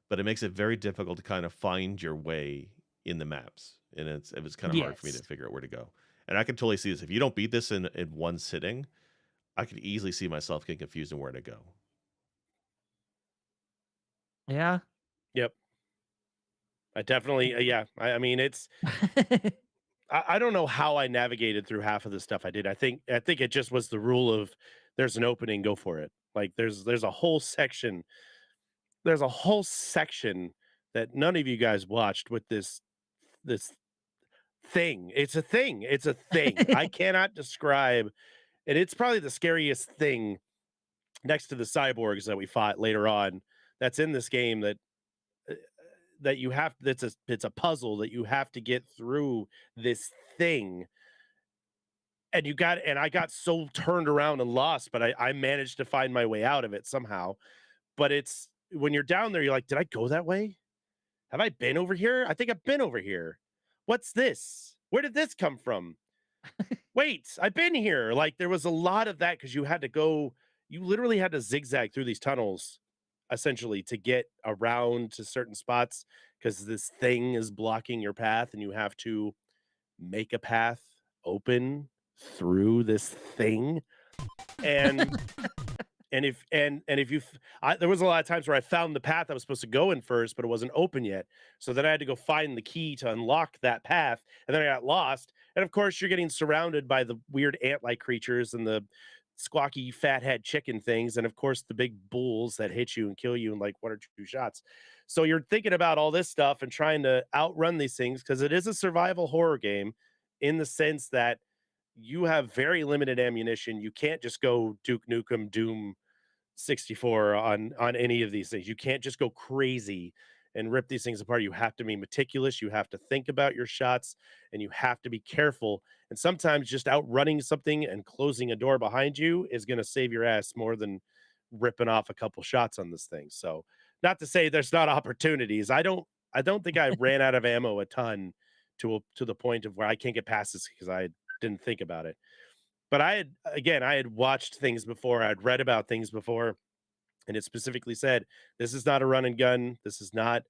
But it makes it very difficult to kind of find your way in the maps. And it's kind of hard for me to Yes. figure out where to go. And I can totally see this. If you don't beat this in one sitting, I could easily see myself getting confused on where to go. Yeah. Yep. I definitely, yeah. I mean, it's. I don't know how I navigated through half of the stuff I did. I think it just was the rule of there's an opening, go for it. Like there's a whole section. There's a whole section that none of you guys watched with this thing. It's a thing. It's a thing. I cannot describe, and it's probably the scariest thing next to the cyborgs that we fought later on. That's in this game uh, that you have. It's a puzzle that you have to get through this thing. And I got so turned around and lost, but I managed to find my way out of it somehow. But it's when you're down there, you're like, did I go that way? Have I been over here? I think I've been over here. What's this? Where did this come from? Wait, I've been here. Like there was a lot of that because you literally had to zigzag through these tunnels essentially to get around to certain spots because this thing is blocking your path and you have to make a path open through this thing. And if you there was a lot of times where I found the path I was supposed to go in first, but it wasn't open yet. So then I had to go find the key to unlock that path, and then I got lost. And of course, you're getting surrounded by the weird ant-like creatures and the squawky fathead chicken things, and of course the big bulls that hit you and kill you in like one or two shots. So you're thinking about all this stuff and trying to outrun these things because it is a survival horror game in the sense that you have very limited ammunition. You can't just go Duke Nukem Doom 64 on any of these things. You can't just go crazy and rip these things apart. You have to be meticulous. You have to think about your shots and you have to be careful. And sometimes just outrunning something and closing a door behind you is going to save your ass more than ripping off a couple shots on this thing. So, not to say there's not opportunities. I don't think I ran out of ammo a ton to the point of where I can't get past this because I didn't think about it. But I had watched things before, I'd read about things before, and it specifically said, "This is not a run and gun. This is not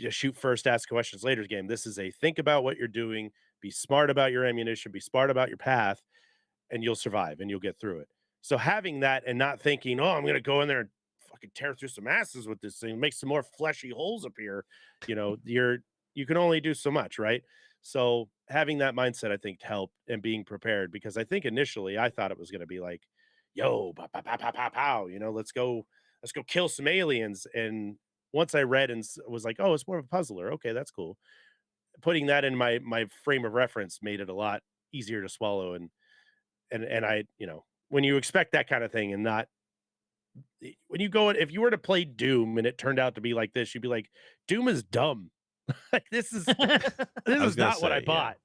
a shoot first, ask questions later game. This is a think about what you're doing, be smart about your ammunition, be smart about your path, and you'll survive and you'll get through it." So having that and not thinking, "Oh, I'm gonna go in there and fucking tear through some asses with this thing, make some more fleshy holes appear," you can only do so much, right? So having that mindset, I think, helped and being prepared because I think initially I thought it was gonna be like, "Yo, pow, pow, pow, pow, pow, pow, let's go kill some aliens." And once I read and was like, "Oh, it's more of a puzzler. Okay, that's cool." Putting that in my frame of reference made it a lot easier to swallow and I, when you expect that kind of thing and not when you go if you were to play Doom and it turned out to be like this, you'd be like, Doom is dumb. Like this I was is gonna not what I say, yeah. bought.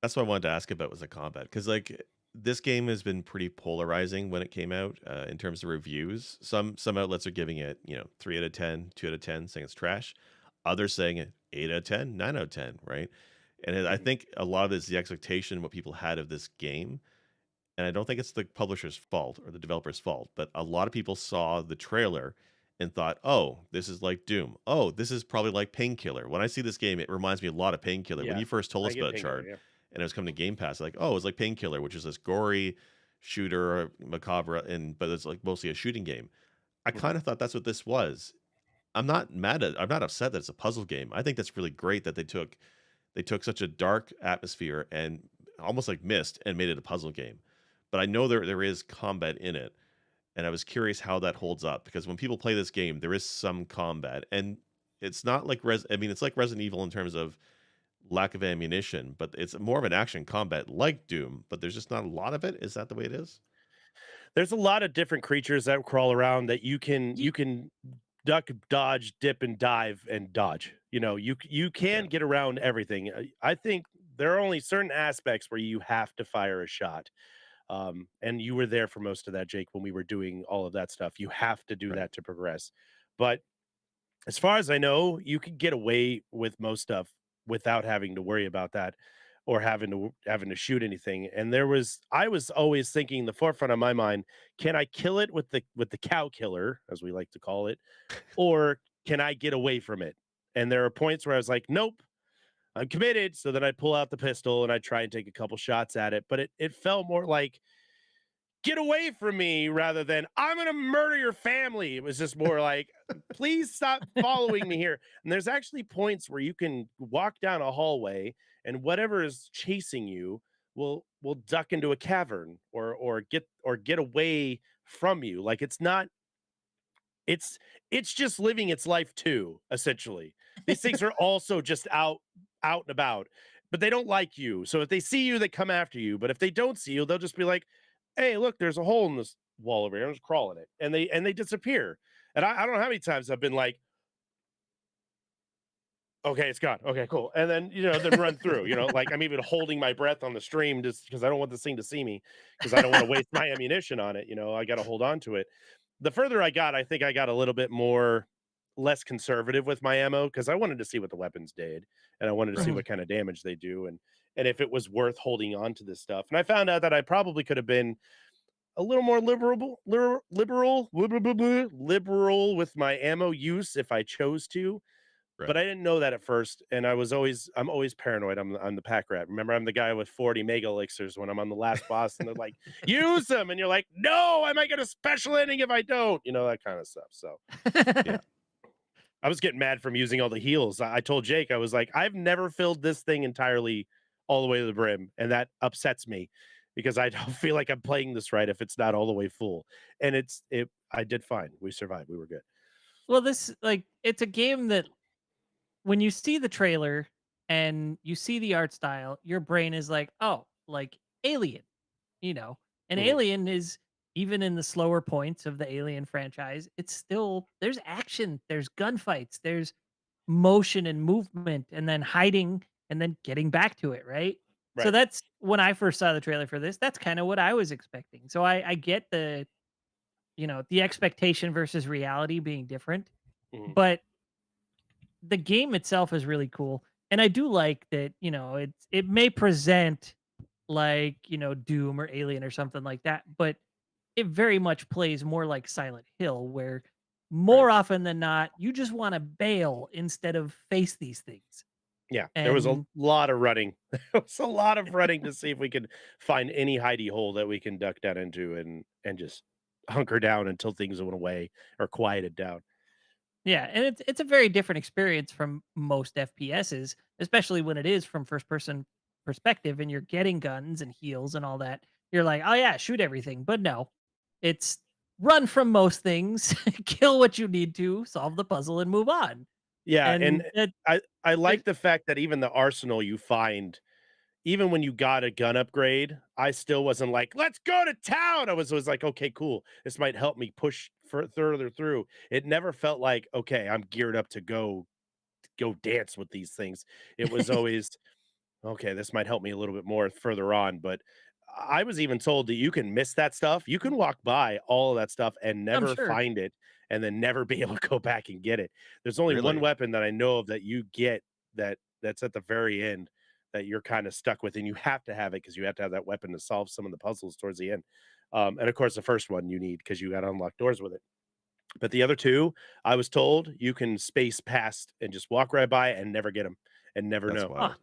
That's what I wanted to ask about was the combat because like this game has been pretty polarizing when it came out in terms of reviews. Some outlets are giving it 3 out of 10, 2 out of 10, saying it's trash. Others saying it 8 out of 10, 9 out of 10, right? And I Mhm. think a lot of it is the expectation what people had of this game. And I don't think it's the publisher's fault or the developer's fault, but a lot of people saw the trailer and thought, "Oh, this is like Doom. Oh, this is probably like Painkiller." When I see this game, it reminds me a lot of Painkiller. When Yeah, you first told I us get about Painkiller, Chard yeah. and it was coming to Game Pass, like, "Oh, it's like Painkiller, which is this gory shooter, macabre, but it's like mostly a shooting game." I Mhm. kind of thought that's what this was. I'm not upset that it's a puzzle game. I think that's really great that they took such a dark atmosphere and almost like Mist and made it a puzzle game. But I know there is combat in it, and I was curious how that holds up because when people play this game, there is some combat, and it's not like I mean, it's like Resident Evil in terms of lack of ammunition, but it's more of an action combat like Doom, but there's just not a lot of it. Is that the way it is? There's a lot of different creatures that crawl around that you can Ye- duck, dodge, dip, and dive and dodge. You can Yeah. get around everything. I think there are only certain aspects where you have to fire a shot. And you were there for most of that, Jake, when we were doing all of that stuff. You have to do Right. that to progress. But as far as I know, you can get away with most stuff without having to worry about that or having to shoot anything. And I was always thinking the forefront of my mind, can I kill it with the cow killer, as we like to call it, or can I get away from it? And there are points where I was like, nope, I'm committed. So then I pull out the pistol and I try and take a couple shots at it. But it felt more like get away from me rather than I'm going to murder your family. It was just more like, please stop following me here. And there's actually points where you can walk down a hallway and whatever is chasing you will duck into a cavern or get away from you. Like it's it's just living its life too, essentially. These things are also just out and about, but they don't like you. So if they see you, they come after you. But if they don't see you, they'll just be like, "Hey, look, there's a hole in this wall over here. I'm just crawling it," and they disappear. And I don't know how many times I've been like, "Okay, it's gone. Okay, cool," and then then run through. Like I'm even holding my breath on the stream just because I don't want this thing to see me because I don't want to waste my ammunition on it. I got to hold on to it. The further I got, I think I got a little bit more less conservative with my ammo because I wanted to see what the weapons did and I wanted to see Mhm. what kind of damage they do and if it was worth holding on to this stuff. And I found out that I probably could have been a little more liberal with my ammo use if I chose to. But Right. I didn't know that at first, and I'm always paranoid. I'm the pack rat. Remember, I'm the guy with 40 mega elixirs when I'm on the last boss, and they're like, "Use them," and you're like, "No, I might get a special ending if I don't." That kind of stuff. So Yeah. I was getting mad from using all the heals. I told Jake, I was like, "I've never filled this thing entirely all the way to the brim, and that upsets me because I don't feel like I'm playing this right if it's not all the way full." And it. I did fine. We survived. We were good. Well, it's a game that when you see the trailer and you see the art style, your brain is like, "Oh, like Alien." You know, and Mhm. Alien is even in the slower points of the Alien franchise, it's still there's action, there's gunfights, there's motion and movement, and then hiding and then getting back to it, right? So Right. that's when I first saw the trailer for this, that's kind of what I was expecting. So I get the expectation versus reality being different, Mhm. but the game itself is really cool. And I do like that, it may present like, Doom or Alien or something like that, but it very much plays more like Silent Hill, where Right. more often than not, you just want to bail instead of face these things. Yeah, there was a And lot of running. There was a lot of running to see if we could find any hidey hole that we can duck down into and just hunker down until things went away or quieted down. yeah, and it's a very different experience from most FPSs, especially when it is from first person perspective and you're getting guns and heals and all that. You're like, "Oh yeah, shoot everything." But no. It's run from most things, kill what you need to, solve the puzzle and move on. Yeah, and And it I it like the fact that even the arsenal you find, even when you got a gun upgrade, I still wasn't like, "Let's go to town." I was like, "Okay, cool. This might help me push further through." It never felt like, "Okay, I'm geared up to go dance with these things." It was always, "Okay, this might help me a little bit more further on," but I was even told that you can miss that stuff. You can walk by all of that stuff and I'm never sure. find it and then never be able to go back and get it. There's only one Really? weapon that I know of that you get that's at the very end that you're kind of stuck with, and you have to have it because you have to have that weapon to solve some of the puzzles towards the end. And of course, the first one you need because you got to unlock doors with it. But the other two, I was told you can space past and just walk right by and never get them and never That's know. Huh. wild.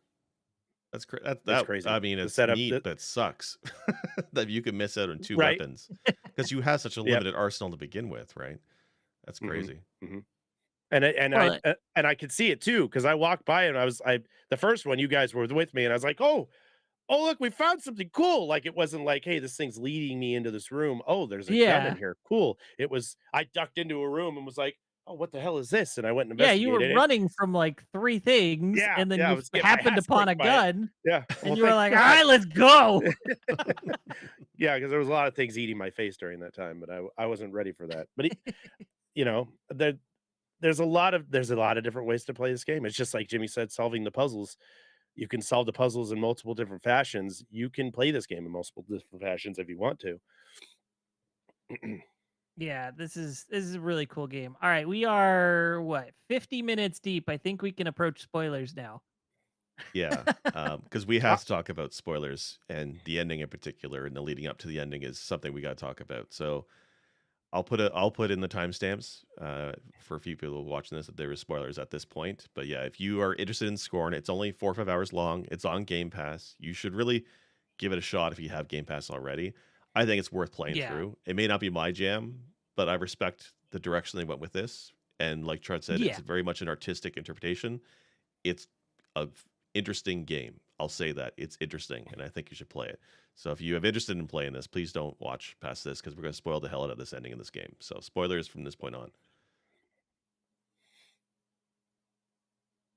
That's that It's that crazy. I mean, The it's setup, neat, but sucks that you can miss out on 2 right? weapons because you have such a Yep. limited arsenal to begin with, right? That's hmm crazy. hmm Well, And I could see it too because I walked by and I the first one you guys were with me and I was like, oh look, we found something cool. Like it wasn't like, hey, this thing's leading me into this room. Oh, there's a gun in yeah. here. Cool. It was I ducked into a room and was like, oh, what the hell is this? And I went and Yeah, you were investigated it. running from like 3 things, Yeah, and then yeah, I you was getting my happened ass upon kicked a by it. gun, Yeah. and Well, you were thank like, God. "Alright, let's go." Yeah, because there was a lot of things eating my face during that time, but I wasn't ready for that. But there there's a lot of different ways to play this game. It's just like Jimmy said, solving the puzzles. You can solve the puzzles in multiple different fashions. You can play this game in multiple different fashions if you want to. Yeah, this is a really cool game. All right, we are what 50 minutes deep. I think we can approach spoilers now. Yeah, because we have to talk about spoilers and the ending in particular, and the leading up to the ending is something we got to talk about. So I'll put in the timestamps for a few people watching this that there is spoilers at this point. But yeah, if you are interested in Scorn, it's only 4 or 5 hours long. It's on Game Pass. You should really give it a shot if you have Game Pass already. I think it's worth playing Yeah. through. It may not be my jam, but I respect the direction they went with this. And like Chart said, Yeah. it's very much an artistic interpretation. It's a interesting game. I'll say that it's interesting, and I think you should play it. So if you have interested in playing this, please don't watch past this because we're going to spoil the hell out of this ending in this game. So spoilers from this point on.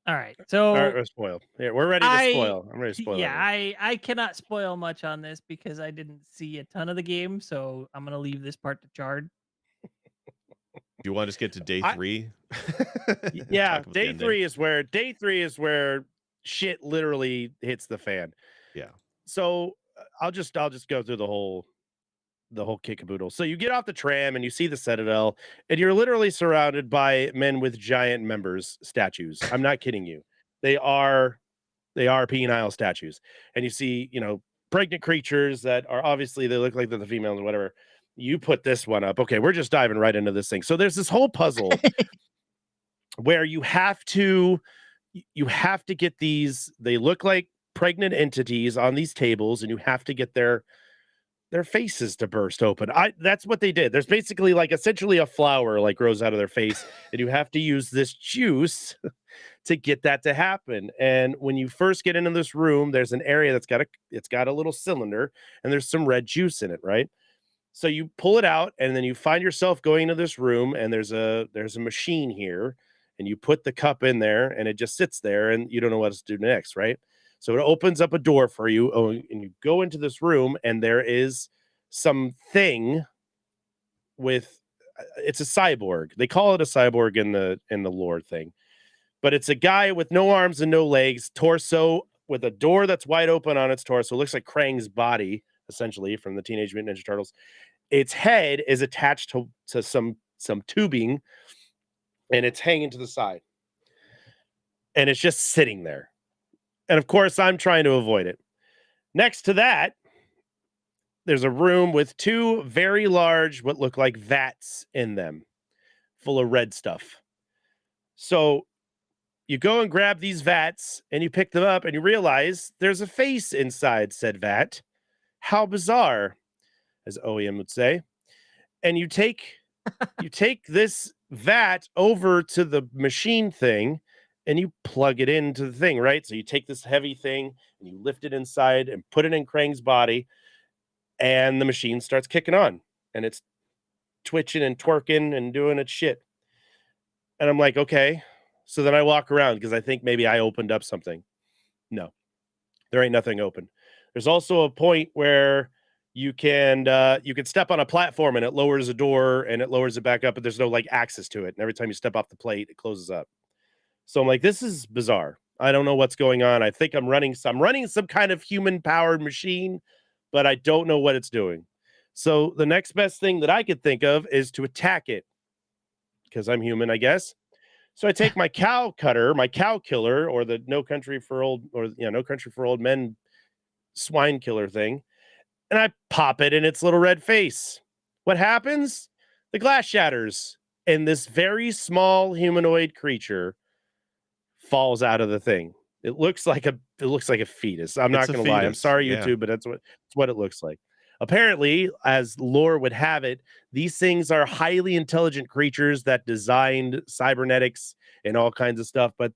All right. All So right, we're spoiled. Yeah, we're ready to spoil. I'm ready to spoil. Yeah, everything. I cannot spoil much on this because I didn't see a ton of the game, so I'm gonna leave this part to Chard. Do you want to just get to day I- 3? Yeah, Talk about the day ending? 3 is where shit literally hits the fan. Yeah. So I'll just go through the whole kit caboodle. So you get off the tram and you see the Citadel, and you're literally surrounded by men with giant members statues. I'm not kidding you. They are penile statues. And you see, pregnant creatures that are obviously, they look like they're the females or whatever. You put this one up. Okay, we're just diving right into this thing. So there's this whole puzzle where you have to get these, they look like pregnant entities on these tables, and you have to get their faces to burst open. That's what they did. There's basically like essentially a flower like grows out of their face, and you have to use this juice to get that to happen. And when you first get into this room, there's an area that's got a little cylinder, and there's some red juice in it, right? So you pull it out, and then you find yourself going into this room, and there's a machine here, and you put the cup in there, and it just sits there, and you don't know what to do next, right? So it opens up a door for you, and you go into this room, and there is something with it's a cyborg. They call it a cyborg in the lore thing, but it's a guy with no arms and no legs, torso with a door that's wide open on its torso. It looks like Krang's body, essentially, from the Teenage Mutant Ninja Turtles. Its head is attached to some tubing, and it's hanging to the side, and it's just sitting there. And of course, I'm trying to avoid it. Next to that, there's a room with 2 very large, what look like vats in them, full of red stuff. So you go and grab these vats, and you pick them up, and you realize there's a face inside said vat. How bizarre, as OEM would say. And you take this vat over to the machine thing, and you plug it into the thing, right? So you take this heavy thing, and you lift it inside and put it in Krang's body, and the machine starts kicking on, and it's twitching and twerking and doing its shit. And I'm like, okay. So then I walk around because I think maybe I opened up something. No, there ain't nothing open. There's also a point where you can step on a platform, and it lowers a door, and it lowers it back up, but there's no like access to it. And every time you step off the plate, it closes up. So I'm like, this is bizarre. I don't know what's going on. I think I'm running some kind of human powered machine, but I don't know what it's doing. So the next best thing that I could think of is to attack it, because I'm human, I guess. So I take my cow cutter, my cow killer, or the No Country for Old Men swine killer thing, and I pop it in its little red face. What happens? The glass shatters, and this very small humanoid creature falls out of the thing. It looks like a fetus. I'm not It's a going to lie. I'm fetus, sorry, yeah. YouTube, but it's what it looks like. Apparently, as lore would have it, these things are highly intelligent creatures that designed cybernetics and all kinds of stuff, but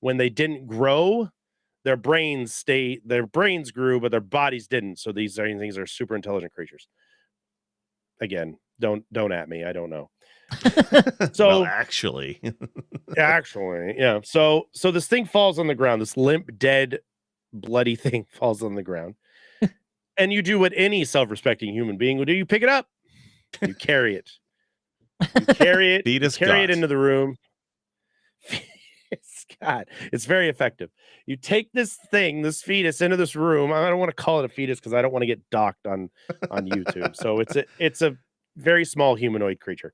when they didn't grow, their brains grew, but their bodies didn't. So these things are super intelligent creatures. Again, don't at me. I don't know. So well, actually, yeah. So this thing falls on the ground. This limp, dead, bloody thing falls on the ground. And you do what any self-respecting human being would do. You pick it up. You carry it. You carry it. Fetus You carry it got. into the room. God, it's very effective. You take this fetus into this room. I don't want to call it a fetus because I don't want to get docked on YouTube. So it's a very small humanoid creature,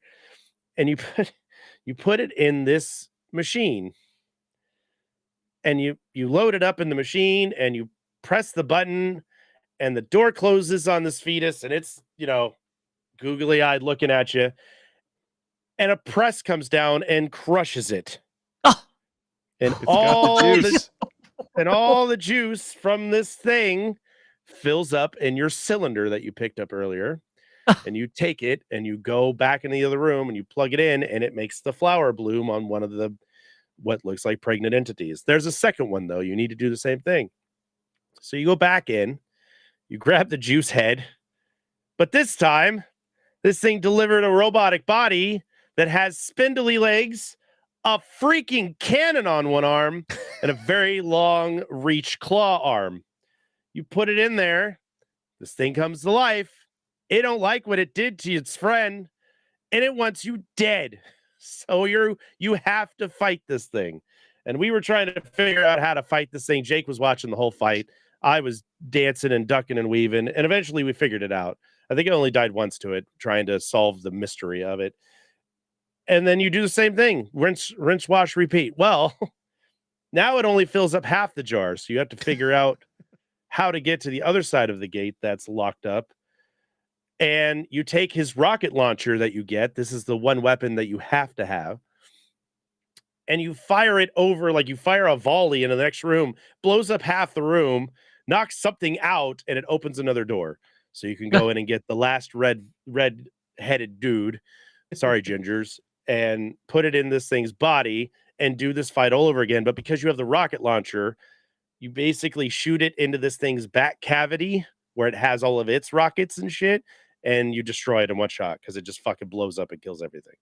and you put it in this machine, and you load it up in the machine, and you press the button, and the door closes on this fetus, and it's googly eyed looking at you, and a press comes down and crushes it. Oh, And It's got the juice. all the juice from this thing fills up in your cylinder that you picked up earlier. And you take it and you go back in the other room and you plug it in, and it makes the flower bloom on one of the what looks like pregnant entities. There's a second one though. You need to do the same thing. So you go back in, you grab the juice head, but this time this thing delivered a robotic body that has spindly legs, a freaking cannon on one arm, and a very long reach claw arm. You put it in there, this thing comes to life. It don't like what it did to its friend, and it wants you dead. So you have to fight this thing. And we were trying to figure out how to fight this thing. Jake was watching the whole fight. I was dancing and ducking and weaving, and eventually we figured it out. I think I only died once to it, trying to solve the mystery of it. And then you do the same thing. Rinse, wash, repeat. Well, now it only fills up half the jar. So you have to figure out how to get to the other side of the gate that's locked up. And you take his rocket launcher that you get. This is the one weapon that you have to have. And you fire it over, like you fire a volley into the next room, blows up half the room, knocks something out, and it opens another door. So you can go in and get the last red-headed dude. Sorry, gingers. And put it in this thing's body and do this fight all over again. But because you have the rocket launcher, you basically shoot it into this thing's back cavity where it has all of its rockets and shit, and you destroy it in one shot because it just fucking blows up and kills everything.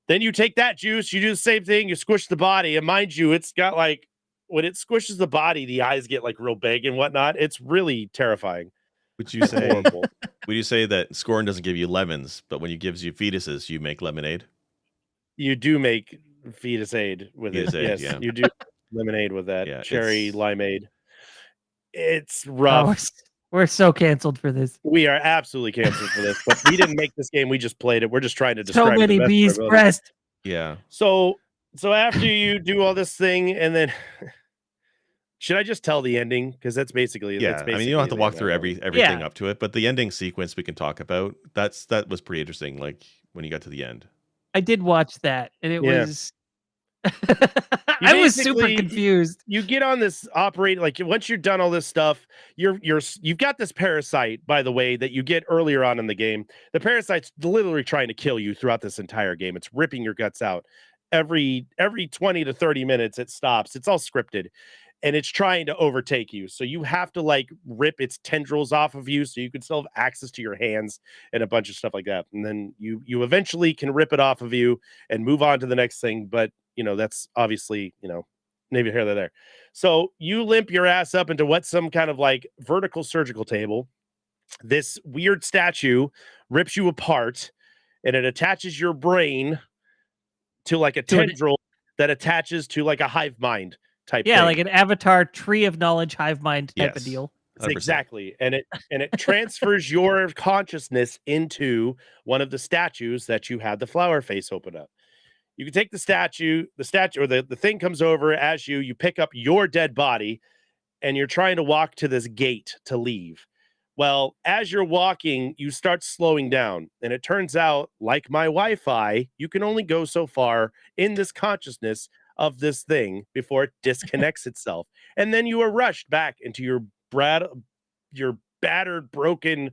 Then you take that juice, you do the same thing, you squish the body, and mind you, it's got like, when it squishes the body, the eyes get like real big and whatnot. It's really terrifying. Would you say Horrible. would you say that Scorn doesn't give you lemons, but when he gives you fetuses, you make lemonade? You do make fetus aid with Fetus it. aid, Yes, yeah. you do lemonade with that. Yeah, Cherry it's- limeade. It's oh, rough. we're so canceled for this. We are absolutely canceled for this, but we didn't make this game. We just played it. We're just trying to So describe it many the best bees of our ability. pressed. Yeah. So after you do all this thing, and then should I just tell the ending? Because that's basically Yeah. I mean, you don't have to the walk end through of it. everything Yeah. up to it, but the ending sequence we can talk about. That was pretty interesting. Like when you got to the end. I did watch that, and it Yeah. was. I was super basically- confused. You get on this operate, like once you're done all this stuff, you've got this parasite, by the way, that you get earlier on in the game. The parasite's literally trying to kill you throughout this entire game. It's ripping your guts out. Every 20 to 30 minutes it stops. It's all scripted. And it's trying to overtake you. So you have to like rip its tendrils off of you so you can still have access to your hands and a bunch of stuff like that. And then you eventually can rip it off of you and move on to the next thing. But that's obviously, neither here nor there. So you limp your ass up into what's some kind of like vertical surgical table. This weird statue rips you apart, and it attaches your brain to like a tendril that attaches to like a hive mind type Yeah, thing. like an Avatar tree of knowledge hive mind type of Yes. deal. 100%. Exactly. And it transfers your consciousness into one of the statues that you had the flower face open up. You can take the statue or the thing comes over as you pick up your dead body, and you're trying to walk to this gate to leave. Well, as you're walking, you start slowing down, and it turns out, like my Wi-Fi, you can only go so far in this consciousness of this thing before it disconnects itself. And then you are rushed back into your battered, broken,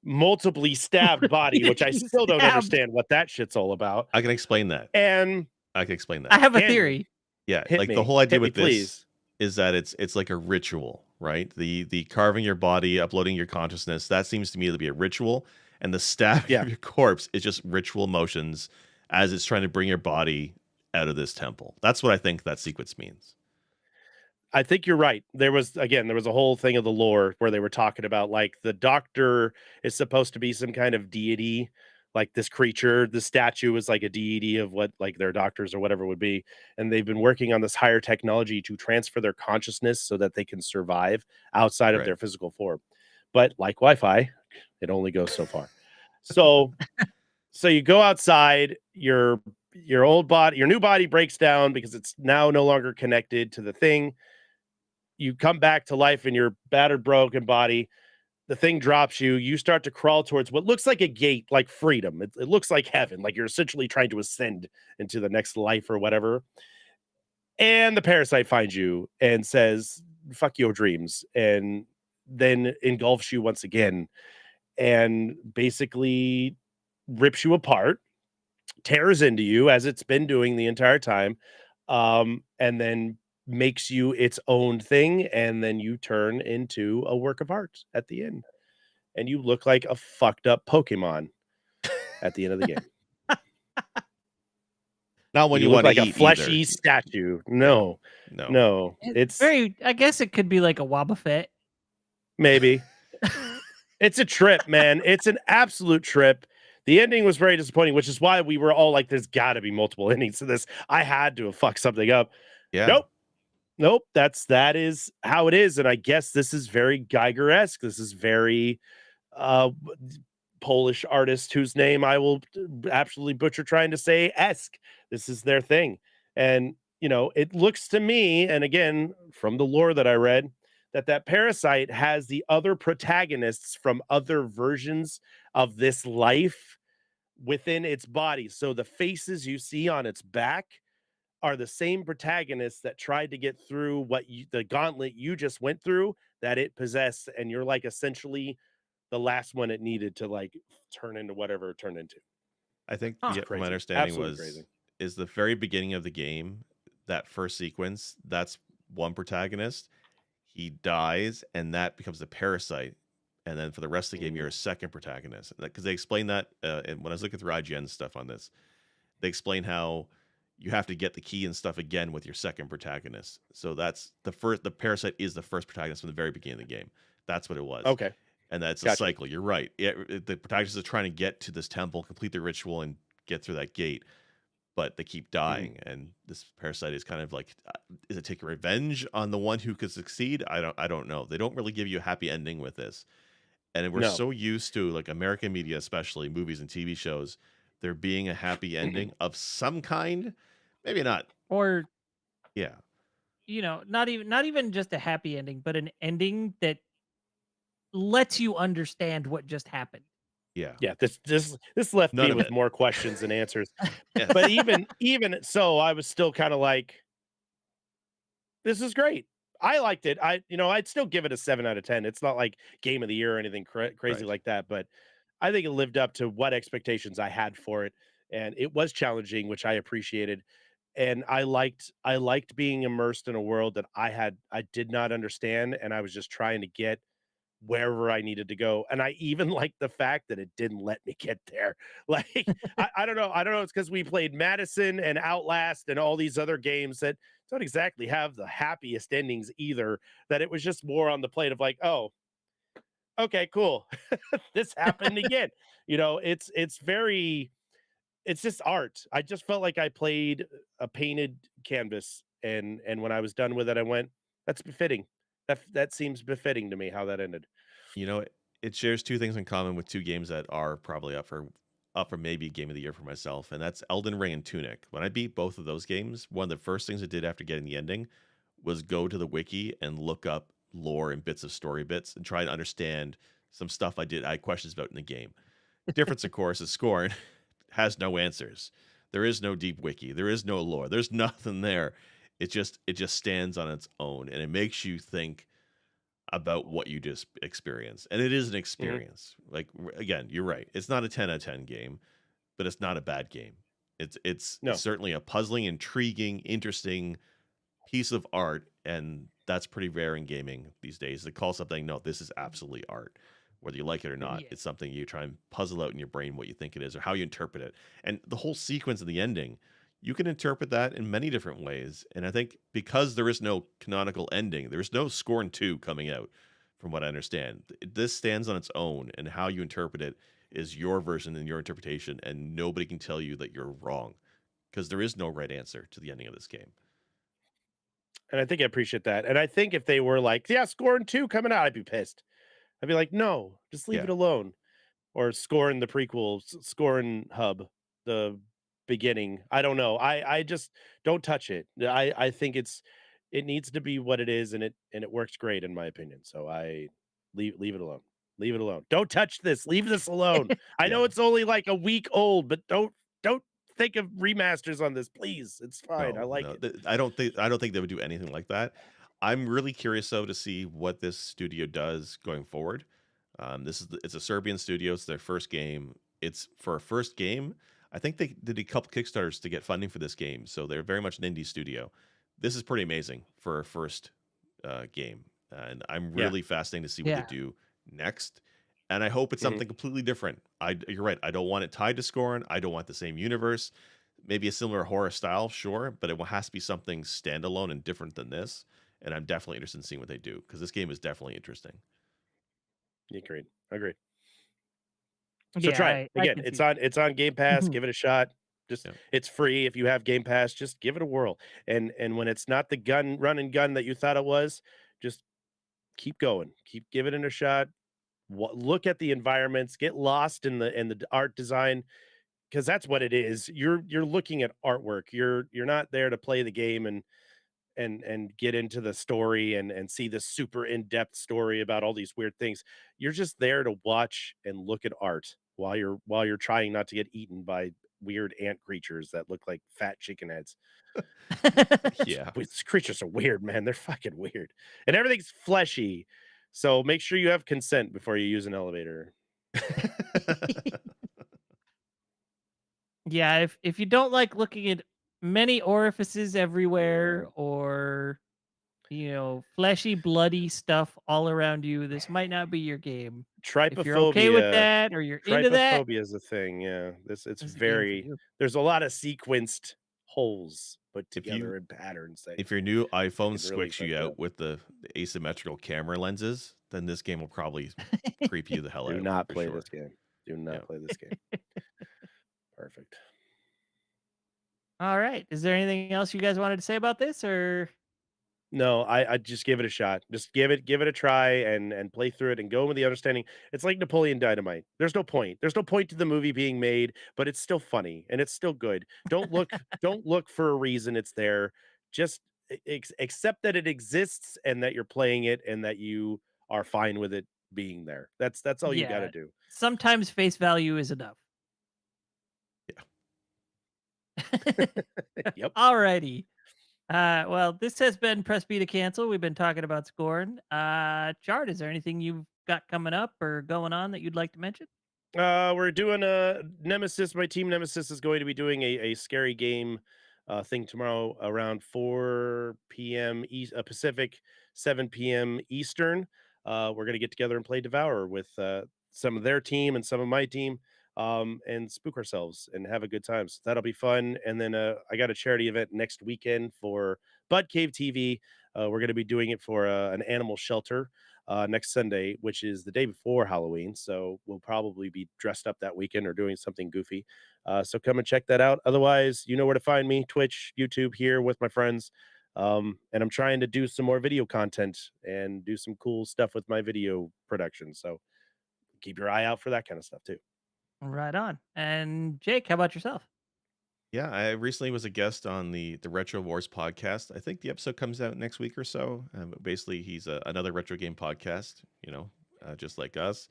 multiply stabbed body, which I still don't understand what that shit's all about. I can explain that. And I can explain that. I have a Can you? theory. Yeah, Hit like me. the whole idea Hit me, with this please. is that it's like a ritual, right? The carving your body, uploading your consciousness, that seems to me to be a ritual, and the stabbing Yeah. of your corpse is just ritual motions as it's trying to bring your body out of this temple. That's what I think that sequence means. I think you're right. There was a whole thing of the lore where they were talking about like the doctor is supposed to be some kind of deity like this creature, the statue is like a deity of what like their doctors or whatever would be, and they've been working on this higher technology to transfer their consciousness so that they can survive outside of Right. their physical form. But like Wi-Fi, it only goes so far. So so you go outside, your old body, your new body breaks down because it's now no longer connected to the thing. You come back to life in your battered, broken body. The thing drops you. You start to crawl towards what looks like a gate, like freedom. It looks like heaven, like you're essentially trying to ascend into the next life or whatever. And the parasite finds you and says, "Fuck your dreams," and then engulfs you once again and basically rips you apart, tears into you as it's been doing the entire time, and then makes you its own thing, and then you turn into a work of art at the end, and you look like a fucked up Pokemon at the end of the game. Not when You you look want to like a eat either. fleshy statue. Yeah. No, No. no, It's it's very. I guess it could be like a Wobbuffet. maybe. It's a trip, man. It's an absolute trip. The ending was very disappointing, which is why we were all like, "There's got to be multiple endings to this. I had to have fucked something up." Yeah. Nope. Nope, that is how it is, and I guess this is very Geiger-esque. This is very, uh, Polish artist whose name I will absolutely butcher trying to say esque. This is their thing, and, you know, it looks to me, and again, from the lore that I read, that that parasite has the other protagonists from other versions of this life within its body, so the faces you see on its back are the same protagonists that tried to get through what you the gauntlet you just went through that it possessed, and you're like essentially the last one it needed to like turn into whatever it turned into. I think Huh. my Crazy. understanding Absolutely was crazy. is the very beginning of the game, that first sequence, that's one protagonist. He dies, and that becomes a parasite. And then for the rest of the game, you're a second protagonist. Because they explain that, and when I was looking through IGN stuff on this, they explain how you have to get the key and stuff again with your second protagonist. So that's the first. The parasite is the first protagonist from the very beginning of the game. That's what it was, Okay. and that's a Gotcha. cycle. You're right. The protagonist is trying to get to this temple, complete the ritual, and get through that gate, but they keep Mhm. dying. And this parasite is kind of like, is it taking revenge on the one who could succeed? I don't know. They don't really give you a happy ending with this, and we're No. so used to, like, American media, especially movies and TV shows, there being a happy ending of some kind. Maybe not. Or Yeah. not even just a happy ending, but an ending that lets you understand what just happened. Yeah. Yeah, this left None me of with it. more questions than answers. Yes. But even so, I was still kind of like, this is great. I liked it. I'd still give it a 7 out of 10. It's not like game of the year or anything crazy Right. like that, but I think it lived up to what expectations I had for it, and it was challenging, which I appreciated. And I liked being immersed in a world that I did not understand, and I was just trying to get wherever I needed to go. And I even like the fact that it didn't let me get there. Like, I don't know. I don't know. It's because we played Madison and Outlast and all these other games that don't exactly have the happiest endings either. That it was just more on the plate of like, oh, okay, cool. This happened again. It's just art. I just felt like I played a painted canvas, and when I was done with it, I went, that's befitting. That seems befitting to me how that ended. You know, it shares two things in common with two games that are probably up for maybe game of the year for myself, and that's Elden Ring and Tunic. When I beat both of those games, one of the first things I did after getting the ending was go to the wiki and look up lore and bits of story bits and try to understand some stuff I had questions about in the game. Difference, of course, is Scorn has no answers. There is no deep wiki. There is no lore. There's nothing there. It just stands on its own, and it makes you think about what you just experienced. And it is an Mhm. experience. Like, again, you're right. It's not a 10 out of 10 game, but it's not a bad game. It's No. certainly a puzzling, intriguing, interesting piece of art, and that's pretty rare in gaming these days to call something, no, this is absolutely art. Whether you like it or not, Yeah. it's something you try and puzzle out in your brain what you think it is or how you interpret it. And the whole sequence of the ending, you can interpret that in many different ways. And I think because there is no canonical ending, there's no Scorn 2 coming out, from what I understand. This stands on its own, and how you interpret it is your version and your interpretation, and nobody can tell you that you're wrong because there is no right answer to the ending of this game. And I think I appreciate that. And I think if they were like, yeah, Scorn 2 coming out, I'd be pissed. I'd be like, no, just leave Yeah. it alone. Or Scorn the prequel, Scorn Hub, the beginning. I don't know. I just don't touch it. I think it needs to be what it is, and it works great in my opinion. So I leave it alone. Leave it alone. Don't touch this. Leave this alone. I know Yeah. it's only like a week old, but don't think of remasters on this, please. It's fine. I No, like no. it. I don't think they would do anything like that. I'm really curious though to see what this studio does going forward. It's a Serbian studio. It's their first game. It's for a first game. I think they did a couple Kickstarters to get funding for this game, so they're very much an indie studio. This is pretty amazing for a first game, and I'm Yeah. really fascinated to see what they Yeah. do next. And I hope it's Mhm. something completely different. You're right. I don't want it tied to Scorn. I don't want the same universe. Maybe a similar horror style, sure, but it has to be something standalone and different than this. And I'm definitely interested in seeing what they do because this game is definitely interesting. Agreed. Agreed. So Yeah, try it. I Again, can see it's on Game Pass. that. Give it a shot. Just Yeah. it's free if you have Game Pass. Just give it a whirl. And when it's not the run and gun that you thought it was, just keep going. Keep giving it a shot. Look at the environments. Get lost in the art design because that's what it is. You're looking at artwork. You're not there to play the game and get into the story and see this super in-depth story about all these weird things. You're just there to watch and look at art while you're trying not to get eaten by weird ant creatures that look like fat chicken heads. Yeah. These creatures are weird, man. They're fucking weird. And everything's fleshy. So make sure you have consent before you use an elevator. Yeah, if you don't like looking at many orifices everywhere Yeah. or fleshy, bloody stuff all around you, this might not be your game. If you're okay with Trypophobia. that or you're into that, Trypophobia is a thing, yeah. It's this is a game for very you. there's a lot of sequenced holes put if you together in patterns that if your new iPhone can really squicks fuck you you out up. with the asymmetrical camera lenses, then this game will probably creep you the hell Do out not for play sure. this game. Do Yeah. not play this game. Perfect. All right. Is there anything else you guys wanted to say about this or No, I just give it a shot. Just give it a try and play through it and go with the understanding. It's like Napoleon Dynamite. There's no point. There's no point to the movie being made, but it's still funny and it's still good. Don't look for a reason it's there. Just accept that it exists and that you're playing it and that you are fine with it being there. That's all you got to yeah, do. sometimes face value is enough. Yep. Alrighty. Well, this has been Press B to Cancel. We've been talking about Scorn. Chart, is there anything you've got coming up or going on that you'd like to mention? We're doing a Nemesis. My team Nemesis is going to be doing a scary game thing tomorrow around 4 p.m. Pacific, 7 p.m. Eastern. We're going to get together and play Devour with some of their team and some of my team and spook ourselves and have a good time. So that'll be fun. And then I got a charity event next weekend for Bud Cave TV. We're going to be doing it for an animal shelter next Sunday, which is the day before Halloween. So we'll probably be dressed up that weekend or doing something goofy. So come and check that out. Otherwise, you know where to find me: Twitch, YouTube, here with my friends. And I'm trying to do some more video content and do some cool stuff with my video production. So keep your eye out for that kind of stuff too. Right on. And Jake, how about yourself? Yeah, I recently was a guest on the Retro Wars podcast. I think the episode comes out next week or so. Basically, he's another retro game podcast, just like us,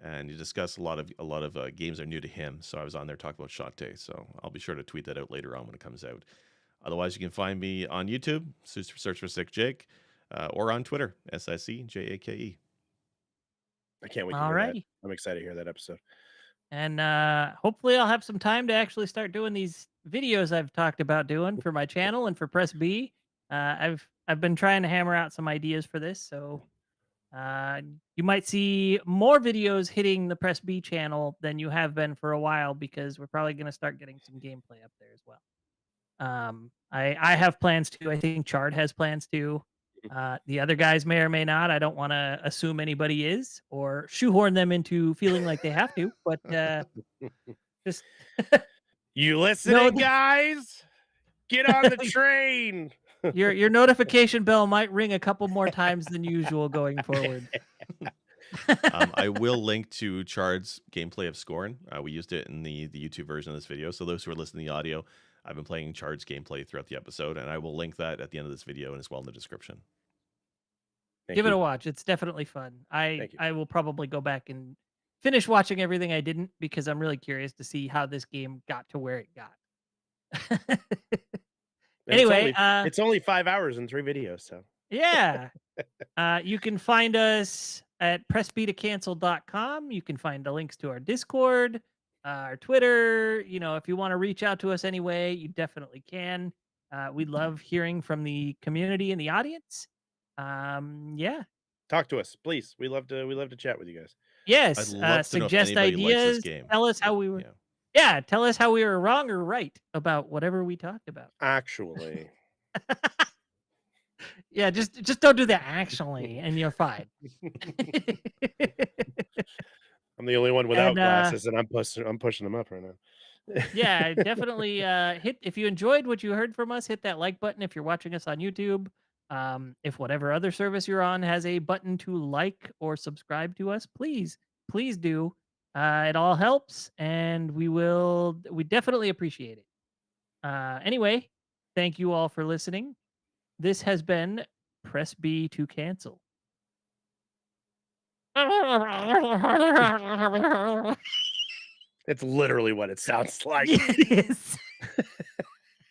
and he discussed a lot of games that are new to him. So I was on there talking about Shantae. So I'll be sure to tweet that out later on when it comes out. Otherwise, you can find me on YouTube, search for Sick Jake, or on Twitter, SICJAKE. I can't wait to hear that. Alrighty. I'm excited to hear that episode. And hopefully I'll have some time to actually start doing these videos I've talked about doing for my channel and for Press B. I've been trying to hammer out some ideas for this, so you might see more videos hitting the Press B channel than you have been for a while because we're probably going to start getting some gameplay up there as well. I have plans to. I think Chard has plans to. The other guys may or may not. I don't want to assume anybody is or shoehorn them into feeling like they have to, but just You know listening, guys? Get on the train. your notification bell might ring a couple more times than usual going forward. I will link to Chard's gameplay of Scorn. We used it in the YouTube version of this video. So those who are listening to the audio, I've been playing Chard's gameplay throughout the episode, and I will link that at the end of this video and as well in the description. Give it a watch. It's definitely fun. I will probably go back and finish watching everything I didn't because I'm really curious to see how this game got to where it got. Anyway, it's only 5 hours and 3 videos, so yeah. You can find us at pressbtocancel.com. You can find the links to our Discord, our Twitter. You know, if you want to reach out to us anyway, you definitely can. We love hearing from the community and the audience. Yeah. Talk to us, please. We love to chat with you guys. Yes. I'd love to know if Suggest anybody likes this ideas. game. Tell us how we were. Yeah, tell us how we were wrong or right about whatever we talked about. Actually. Yeah, just don't do that actually, and you're fine. I'm the only one without glasses, and I'm pushing them up right now. Yeah, definitely hit if you enjoyed what you heard from us, hit that like button if you're watching us on YouTube. If whatever other service you're on has a button to like or subscribe to us, please do. It all helps, and we definitely appreciate it. Anyway, thank you all for listening. This has been Press B to Cancel. It's literally what it sounds like. It is.